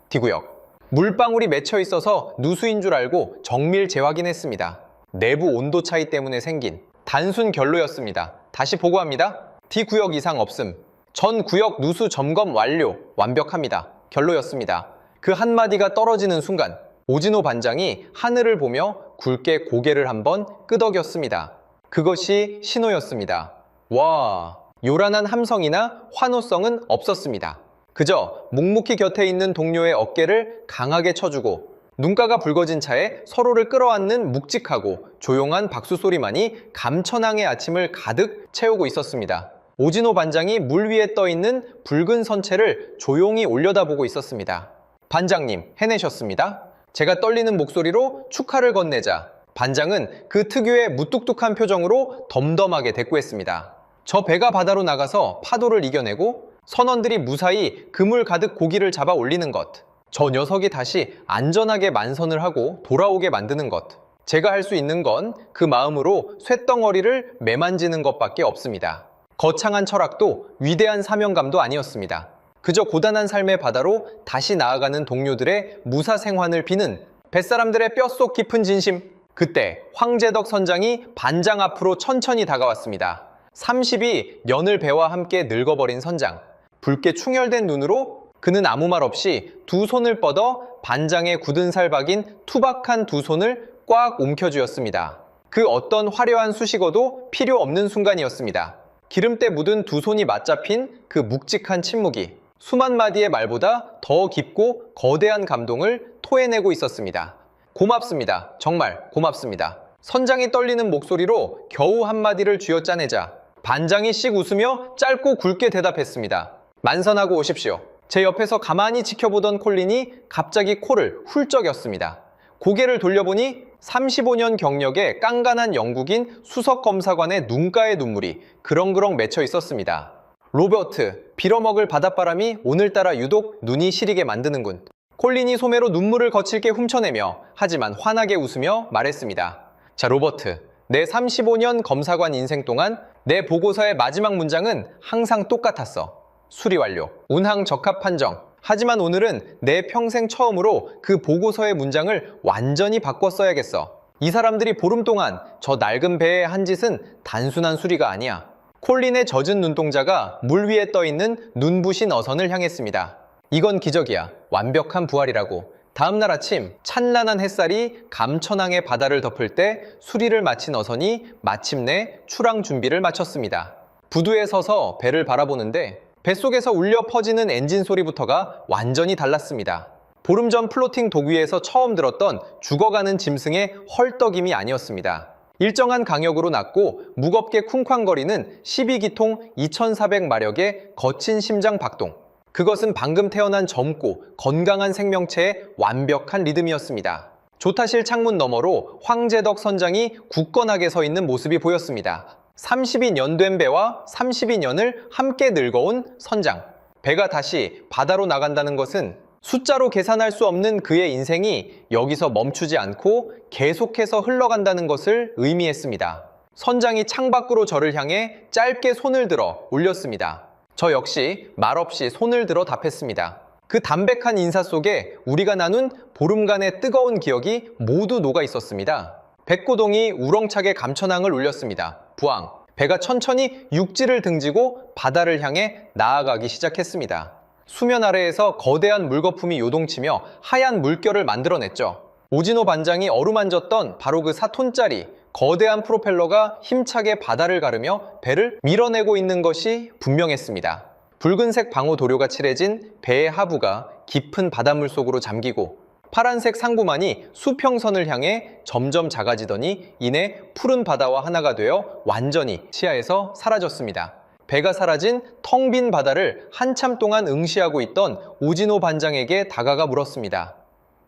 D구역, 물방울이 맺혀 있어서 누수인 줄 알고 정밀 재확인했습니다. 내부 온도 차이 때문에 생긴 단순 결로였습니다. 다시 보고합니다. D구역 이상 없음. 전 구역 누수 점검 완료. 완벽합니다. 결로였습니다. 그 한마디가 떨어지는 순간 오진호 반장이 하늘을 보며 굵게 고개를 한번 끄덕였습니다. 그것이 신호였습니다. 와, 요란한 함성이나 환호성은 없었습니다. 그저 묵묵히 곁에 있는 동료의 어깨를 강하게 쳐주고 눈가가 붉어진 차에 서로를 끌어안는 묵직하고 조용한 박수 소리만이 감천항의 아침을 가득 채우고 있었습니다. 오진호 반장이 물 위에 떠있는 붉은 선체를 조용히 올려다보고 있었습니다. 반장님, 해내셨습니다. 제가 떨리는 목소리로 축하를 건네자 반장은 그 특유의 무뚝뚝한 표정으로 덤덤하게 대꾸했습니다. 저 배가 바다로 나가서 파도를 이겨내고 선원들이 무사히 그물 가득 고기를 잡아 올리는 것, 저 녀석이 다시 안전하게 만선을 하고 돌아오게 만드는 것, 제가 할 수 있는 건 그 마음으로 쇳덩어리를 매만지는 것밖에 없습니다. 거창한 철학도 위대한 사명감도 아니었습니다. 그저 고단한 삶의 바다로 다시 나아가는 동료들의 무사 생환을 비는 뱃사람들의 뼛속 깊은 진심. 그때 황제덕 선장이 반장 앞으로 천천히 다가왔습니다. 32년을 배와 함께 늙어버린 선장. 붉게 충혈된 눈으로 그는 아무 말 없이 두 손을 뻗어 반장의 굳은 살 박인 투박한 두 손을 꽉 움켜쥐었습니다. 그 어떤 화려한 수식어도 필요 없는 순간이었습니다. 기름때 묻은 두 손이 맞잡힌 그 묵직한 침묵이 수만 마디의 말보다 더 깊고 거대한 감동을 토해내고 있었습니다. 고맙습니다. 정말 고맙습니다. 선장이 떨리는 목소리로 겨우 한마디를 쥐어짜내자 반장이 씩 웃으며 짧고 굵게 대답했습니다. 만선하고 오십시오. 제 옆에서 가만히 지켜보던 콜린이 갑자기 코를 훌쩍 였습니다. 고개를 돌려보니 35년 경력의 깐깐한 영국인 수석검사관의 눈가에 눈물이 그렁그렁 맺혀 있었습니다. 로버트, 빌어먹을 바닷바람이 오늘따라 유독 눈이 시리게 만드는군. 콜린이 소매로 눈물을 거칠게 훔쳐내며 하지만 환하게 웃으며 말했습니다. 자, 로버트, 내 35년 검사관 인생 동안 내 보고서의 마지막 문장은 항상 똑같았어. 수리 완료. 운항 적합 판정. 하지만 오늘은 내 평생 처음으로 그 보고서의 문장을 완전히 바꿔 써야겠어. 이 사람들이 보름 동안 저 낡은 배에 한 짓은 단순한 수리가 아니야. 콜린의 젖은 눈동자가 물 위에 떠있는 눈부신 어선을 향했습니다. 이건 기적이야. 완벽한 부활이라고. 다음날 아침 찬란한 햇살이 감천항의 바다를 덮을 때 수리를 마친 어선이 마침내 출항 준비를 마쳤습니다. 부두에 서서 배를 바라보는데 뱃속에서 울려 퍼지는 엔진 소리부터가 완전히 달랐습니다. 보름 전 플로팅 독 위에서 처음 들었던 죽어가는 짐승의 헐떡임이 아니었습니다. 일정한 강역으로 낮고 무겁게 쿵쾅거리는 12기통 2400마력의 거친 심장 박동. 그것은 방금 태어난 젊고 건강한 생명체의 완벽한 리듬이었습니다. 조타실 창문 너머로 황제덕 선장이 굳건하게 서 있는 모습이 보였습니다. 32년 된 배와 32년을 함께 늙어온 선장. 배가 다시 바다로 나간다는 것은 숫자로 계산할 수 없는 그의 인생이 여기서 멈추지 않고 계속해서 흘러간다는 것을 의미했습니다. 선장이 창밖으로 저를 향해 짧게 손을 들어 올렸습니다. 저 역시 말없이 손을 들어 답했습니다. 그 담백한 인사 속에 우리가 나눈 보름간의 뜨거운 기억이 모두 녹아 있었습니다. 백고동이 우렁차게 감천항을 울렸습니다. 부항. 배가 천천히 육지를 등지고 바다를 향해 나아가기 시작했습니다. 수면 아래에서 거대한 물거품이 요동치며 하얀 물결을 만들어냈죠. 오진호 반장이 어루만졌던 바로 그 4톤짜리 거대한 프로펠러가 힘차게 바다를 가르며 배를 밀어내고 있는 것이 분명했습니다. 붉은색 방호 도료가 칠해진 배의 하부가 깊은 바닷물 속으로 잠기고 파란색 상부만이 수평선을 향해 점점 작아지더니 이내 푸른 바다와 하나가 되어 완전히 시야에서 사라졌습니다. 배가 사라진 텅 빈 바다를 한참 동안 응시하고 있던 오진호 반장에게 다가가 물었습니다.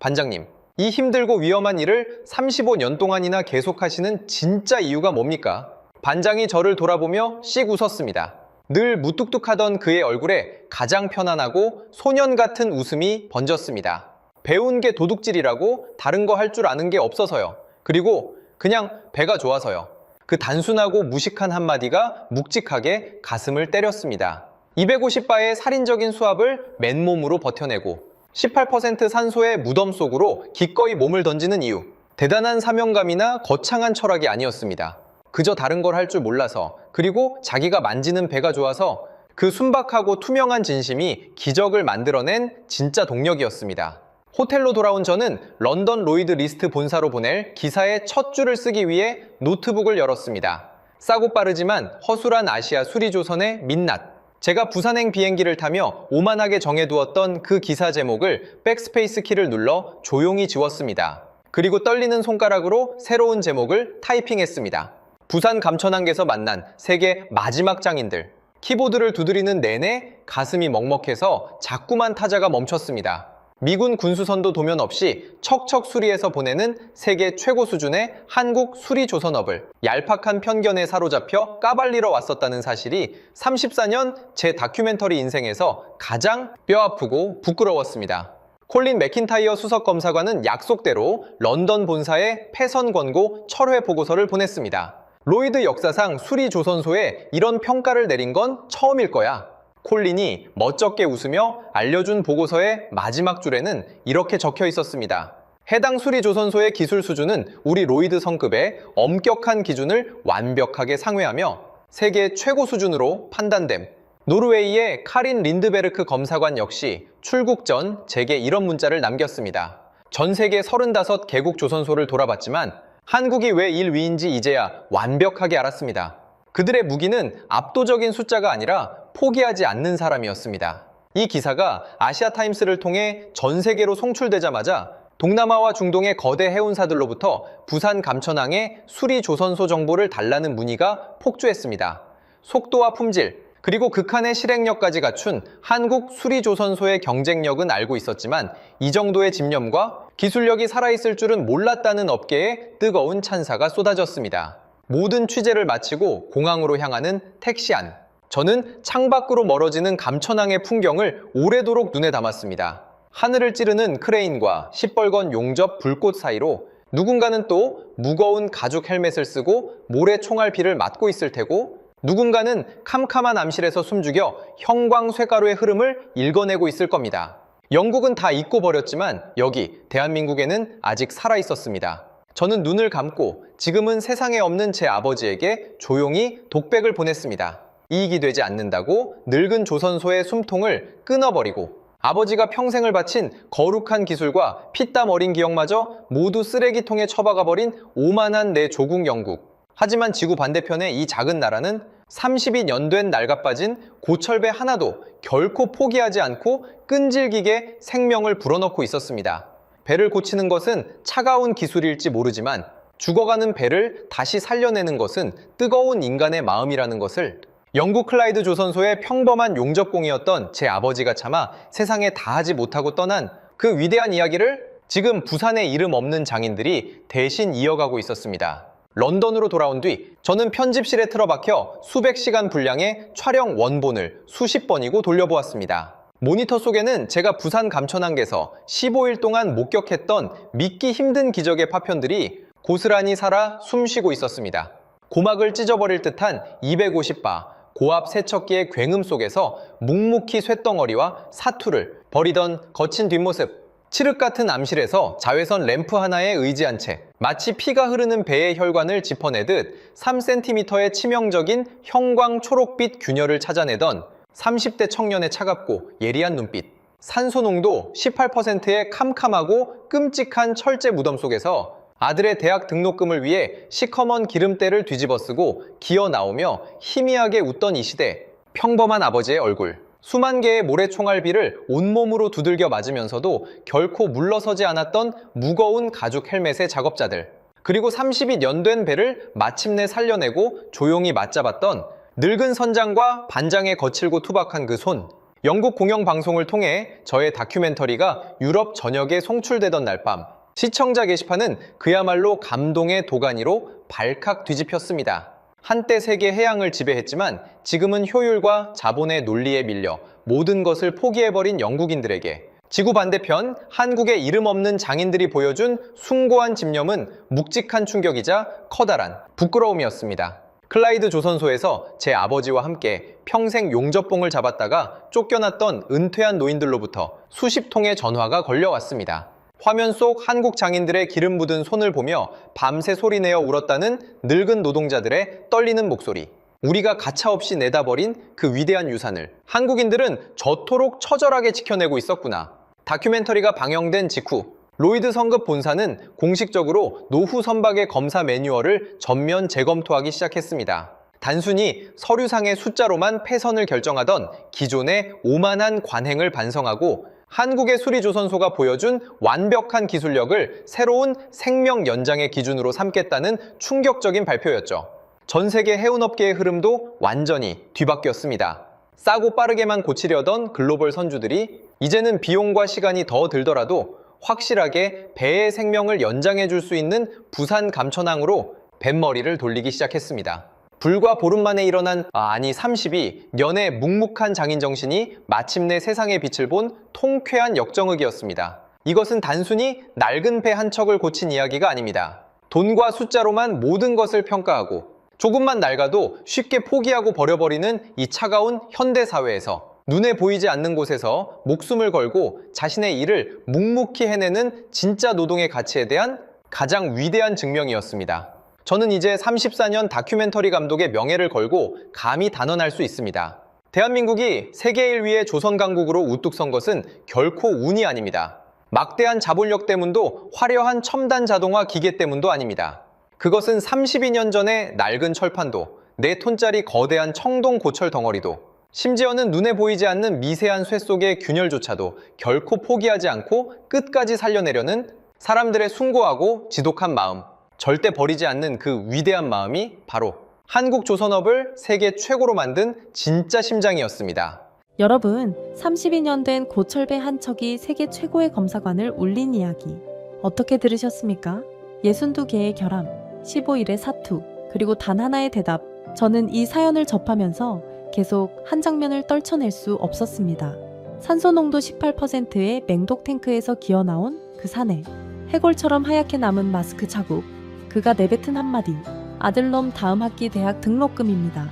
반장님, 이 힘들고 위험한 일을 35년 동안이나 계속하시는 진짜 이유가 뭡니까? 반장이 저를 돌아보며 씩 웃었습니다. 늘 무뚝뚝하던 그의 얼굴에 가장 편안하고 소년 같은 웃음이 번졌습니다. 배운 게 도둑질이라고 다른 거 할 줄 아는 게 없어서요. 그리고 그냥 배가 좋아서요. 그 단순하고 무식한 한마디가 묵직하게 가슴을 때렸습니다. 250바의 살인적인 수압을 맨몸으로 버텨내고 18% 산소의 무덤 속으로 기꺼이 몸을 던지는 이유. 대단한 사명감이나 거창한 철학이 아니었습니다. 그저 다른 걸 할 줄 몰라서, 그리고 자기가 만지는 배가 좋아서 그 순박하고 투명한 진심이 기적을 만들어낸 진짜 동력이었습니다. 호텔로 돌아온 저는 런던 로이드 리스트 본사로 보낼 기사의 첫 줄을 쓰기 위해 노트북을 열었습니다. 싸고 빠르지만 허술한 아시아 수리조선의 민낯. 제가 부산행 비행기를 타며 오만하게 정해두었던 그 기사 제목을 백스페이스 키를 눌러 조용히 지웠습니다. 그리고 떨리는 손가락으로 새로운 제목을 타이핑했습니다. 부산 감천항에서 만난 세계 마지막 장인들. 키보드를 두드리는 내내 가슴이 먹먹해서 자꾸만 타자가 멈췄습니다. 미군 군수선도 도면 없이 척척 수리해서 보내는 세계 최고 수준의 한국 수리조선업을 얄팍한 편견에 사로잡혀 까발리러 왔었다는 사실이 34년 제 다큐멘터리 인생에서 가장 뼈아프고 부끄러웠습니다. 콜린 맥킨타이어 수석검사관은 약속대로 런던 본사에 폐선 권고 철회 보고서를 보냈습니다. 로이드 역사상 수리조선소에 이런 평가를 내린 건 처음일 거야. 콜린이 멋쩍게 웃으며 알려준 보고서의 마지막 줄에는 이렇게 적혀 있었습니다. 해당 수리조선소의 기술 수준은 우리 로이드 성급의 엄격한 기준을 완벽하게 상회하며 세계 최고 수준으로 판단됨. 노르웨이의 카린 린드베르크 검사관 역시 출국 전 제게 이런 문자를 남겼습니다. 전 세계 35개국 조선소를 돌아봤지만 한국이 왜 1위인지 이제야 완벽하게 알았습니다. 그들의 무기는 압도적인 숫자가 아니라 포기하지 않는 사람이었습니다. 이 기사가 아시아타임스를 통해 전 세계로 송출되자마자 동남아와 중동의 거대 해운사들로부터 부산 감천항의 수리조선소 정보를 달라는 문의가 폭주했습니다. 속도와 품질, 그리고 극한의 실행력까지 갖춘 한국 수리조선소의 경쟁력은 알고 있었지만 이 정도의 집념과 기술력이 살아있을 줄은 몰랐다는 업계에 뜨거운 찬사가 쏟아졌습니다. 모든 취재를 마치고 공항으로 향하는 택시 안. 저는 창밖으로 멀어지는 감천항의 풍경을 오래도록 눈에 담았습니다. 하늘을 찌르는 크레인과 시뻘건 용접 불꽃 사이로 누군가는 또 무거운 가죽 헬멧을 쓰고 모래 총알피를 맞고 있을 테고 누군가는 캄캄한 암실에서 숨죽여 형광쇠가루의 흐름을 읽어내고 있을 겁니다. 영국은 다 잊고 버렸지만 여기 대한민국에는 아직 살아있었습니다. 저는 눈을 감고 지금은 세상에 없는 제 아버지에게 조용히 독백을 보냈습니다. 이익이 되지 않는다고 늙은 조선소의 숨통을 끊어버리고 아버지가 평생을 바친 거룩한 기술과 피땀 어린 기억마저 모두 쓰레기통에 처박아버린 오만한 내 조국 영국. 하지만 지구 반대편의 이 작은 나라는 32년 된 낡아빠진 고철배 하나도 결코 포기하지 않고 끈질기게 생명을 불어넣고 있었습니다. 배를 고치는 것은 차가운 기술일지 모르지만 죽어가는 배를 다시 살려내는 것은 뜨거운 인간의 마음이라는 것을 영국 클라이드 조선소의 평범한 용접공이었던 제 아버지가 차마 세상에 다하지 못하고 떠난 그 위대한 이야기를 지금 부산의 이름 없는 장인들이 대신 이어가고 있었습니다. 런던으로 돌아온 뒤 저는 편집실에 틀어박혀 수백 시간 분량의 촬영 원본을 수십 번이고 돌려보았습니다. 모니터 속에는 제가 부산 감천항에서 15일 동안 목격했던 믿기 힘든 기적의 파편들이 고스란히 살아 숨쉬고 있었습니다. 고막을 찢어버릴 듯한 250바 고압 세척기의 굉음 속에서 묵묵히 쇳덩어리와 사투를 버리던 거친 뒷모습, 칠흑 같은 암실에서 자외선 램프 하나에 의지한 채 마치 피가 흐르는 배의 혈관을 짚어내듯 3cm의 치명적인 형광 초록빛 균열을 찾아내던 30대 청년의 차갑고 예리한 눈빛, 산소 농도 18%의 캄캄하고 끔찍한 철제 무덤 속에서 아들의 대학 등록금을 위해 시커먼 기름때를 뒤집어쓰고 기어 나오며 희미하게 웃던 이 시대, 평범한 아버지의 얼굴. 수만 개의 모래총알비를 온몸으로 두들겨 맞으면서도 결코 물러서지 않았던 무거운 가죽 헬멧의 작업자들. 그리고 30이 된 배를 마침내 살려내고 조용히 맞잡았던 늙은 선장과 반장의 거칠고 투박한 그 손. 영국 공영방송을 통해 저의 다큐멘터리가 유럽 전역에 송출되던 날 밤, 시청자 게시판은 그야말로 감동의 도가니로 발칵 뒤집혔습니다. 한때 세계 해양을 지배했지만 지금은 효율과 자본의 논리에 밀려 모든 것을 포기해버린 영국인들에게 지구 반대편 한국의 이름 없는 장인들이 보여준 숭고한 집념은 묵직한 충격이자 커다란 부끄러움이었습니다. 클라이드 조선소에서 제 아버지와 함께 평생 용접봉을 잡았다가 쫓겨났던 은퇴한 노인들로부터 수십 통의 전화가 걸려왔습니다. 화면 속 한국 장인들의 기름 묻은 손을 보며 밤새 소리내어 울었다는 늙은 노동자들의 떨리는 목소리. 우리가 가차없이 내다버린 그 위대한 유산을 한국인들은 저토록 처절하게 지켜내고 있었구나. 다큐멘터리가 방영된 직후 로이드 성급 본사는 공식적으로 노후 선박의 검사 매뉴얼을 전면 재검토하기 시작했습니다. 단순히 서류상의 숫자로만 패선을 결정하던 기존의 오만한 관행을 반성하고 한국의 수리조선소가 보여준 완벽한 기술력을 새로운 생명 연장의 기준으로 삼겠다는 충격적인 발표였죠. 전 세계 해운업계의 흐름도 완전히 뒤바뀌었습니다. 싸고 빠르게만 고치려던 글로벌 선주들이 이제는 비용과 시간이 더 들더라도 확실하게 배의 생명을 연장해 줄 수 있는 부산 감천항으로 뱃머리를 돌리기 시작했습니다. 불과 보름 만에 일어난 32년의 묵묵한 장인 정신이 마침내 세상의 빛을 본 통쾌한 역정극이었습니다. 이것은 단순히 낡은 배 한 척을 고친 이야기가 아닙니다. 돈과 숫자로만 모든 것을 평가하고 조금만 낡아도 쉽게 포기하고 버려버리는 이 차가운 현대사회에서 눈에 보이지 않는 곳에서 목숨을 걸고 자신의 일을 묵묵히 해내는 진짜 노동의 가치에 대한 가장 위대한 증명이었습니다. 저는 이제 34년 다큐멘터리 감독의 명예를 걸고 감히 단언할 수 있습니다. 대한민국이 세계 1위의 조선강국으로 우뚝 선 것은 결코 운이 아닙니다. 막대한 자본력 때문도 화려한 첨단 자동화 기계 때문도 아닙니다. 그것은 32년 전의 낡은 철판도, 4톤짜리 거대한 청동 고철 덩어리도, 심지어는 눈에 보이지 않는 미세한 쇠 속의 균열조차도 결코 포기하지 않고 끝까지 살려내려는 사람들의 숭고하고 지독한 마음, 절대 버리지 않는 그 위대한 마음이 바로 한국 조선업을 세계 최고로 만든 진짜 심장이었습니다. 여러분, 32년 된 고철배 한 척이 세계 최고의 검사관을 울린 이야기 어떻게 들으셨습니까? 62개의 결함, 15일의 사투, 그리고 단 하나의 대답. 저는 이 사연을 접하면서 계속 한 장면을 떨쳐낼 수 없었습니다. 산소 농도 18%의 맹독 탱크에서 기어 나온 그 사내, 해골처럼 하얗게 남은 마스크 자국, 그가 내뱉은 한마디, 아들놈 다음 학기 대학 등록금입니다.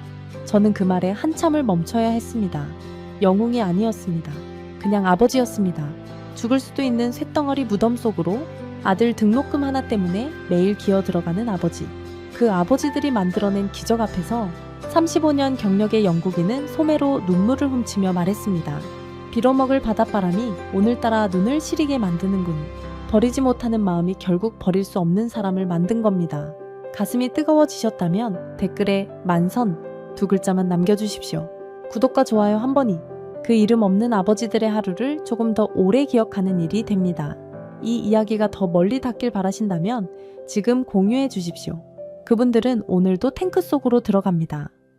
저는 그 말에 한참을 멈춰야 했습니다. 영웅이 아니었습니다. 그냥 아버지였습니다. 죽을 수도 있는 쇳덩어리 무덤 속으로 아들 등록금 하나 때문에 매일 기어 들어가는 아버지. 그 아버지들이 만들어낸 기적 앞에서 35년 경력의 영국인은 소매로 눈물을 훔치며 말했습니다. 빌어먹을 바닷바람이 오늘따라 눈을 시리게 만드는군. 버리지 못하는 마음이 결국 버릴 수 없는 사람을 만든 겁니다. 가슴이 뜨거워지셨다면 댓글에 만선 두 글자만 남겨주십시오. 구독과 좋아요 한 번이 그 이름 없는 아버지들의 하루를 조금 더 오래 기억하는 일이 됩니다. 이 이야기가 더 멀리 닿길 바라신다면 지금 공유해 주십시오. 그분들은 오늘도 탱크 속으로 들어갑니다.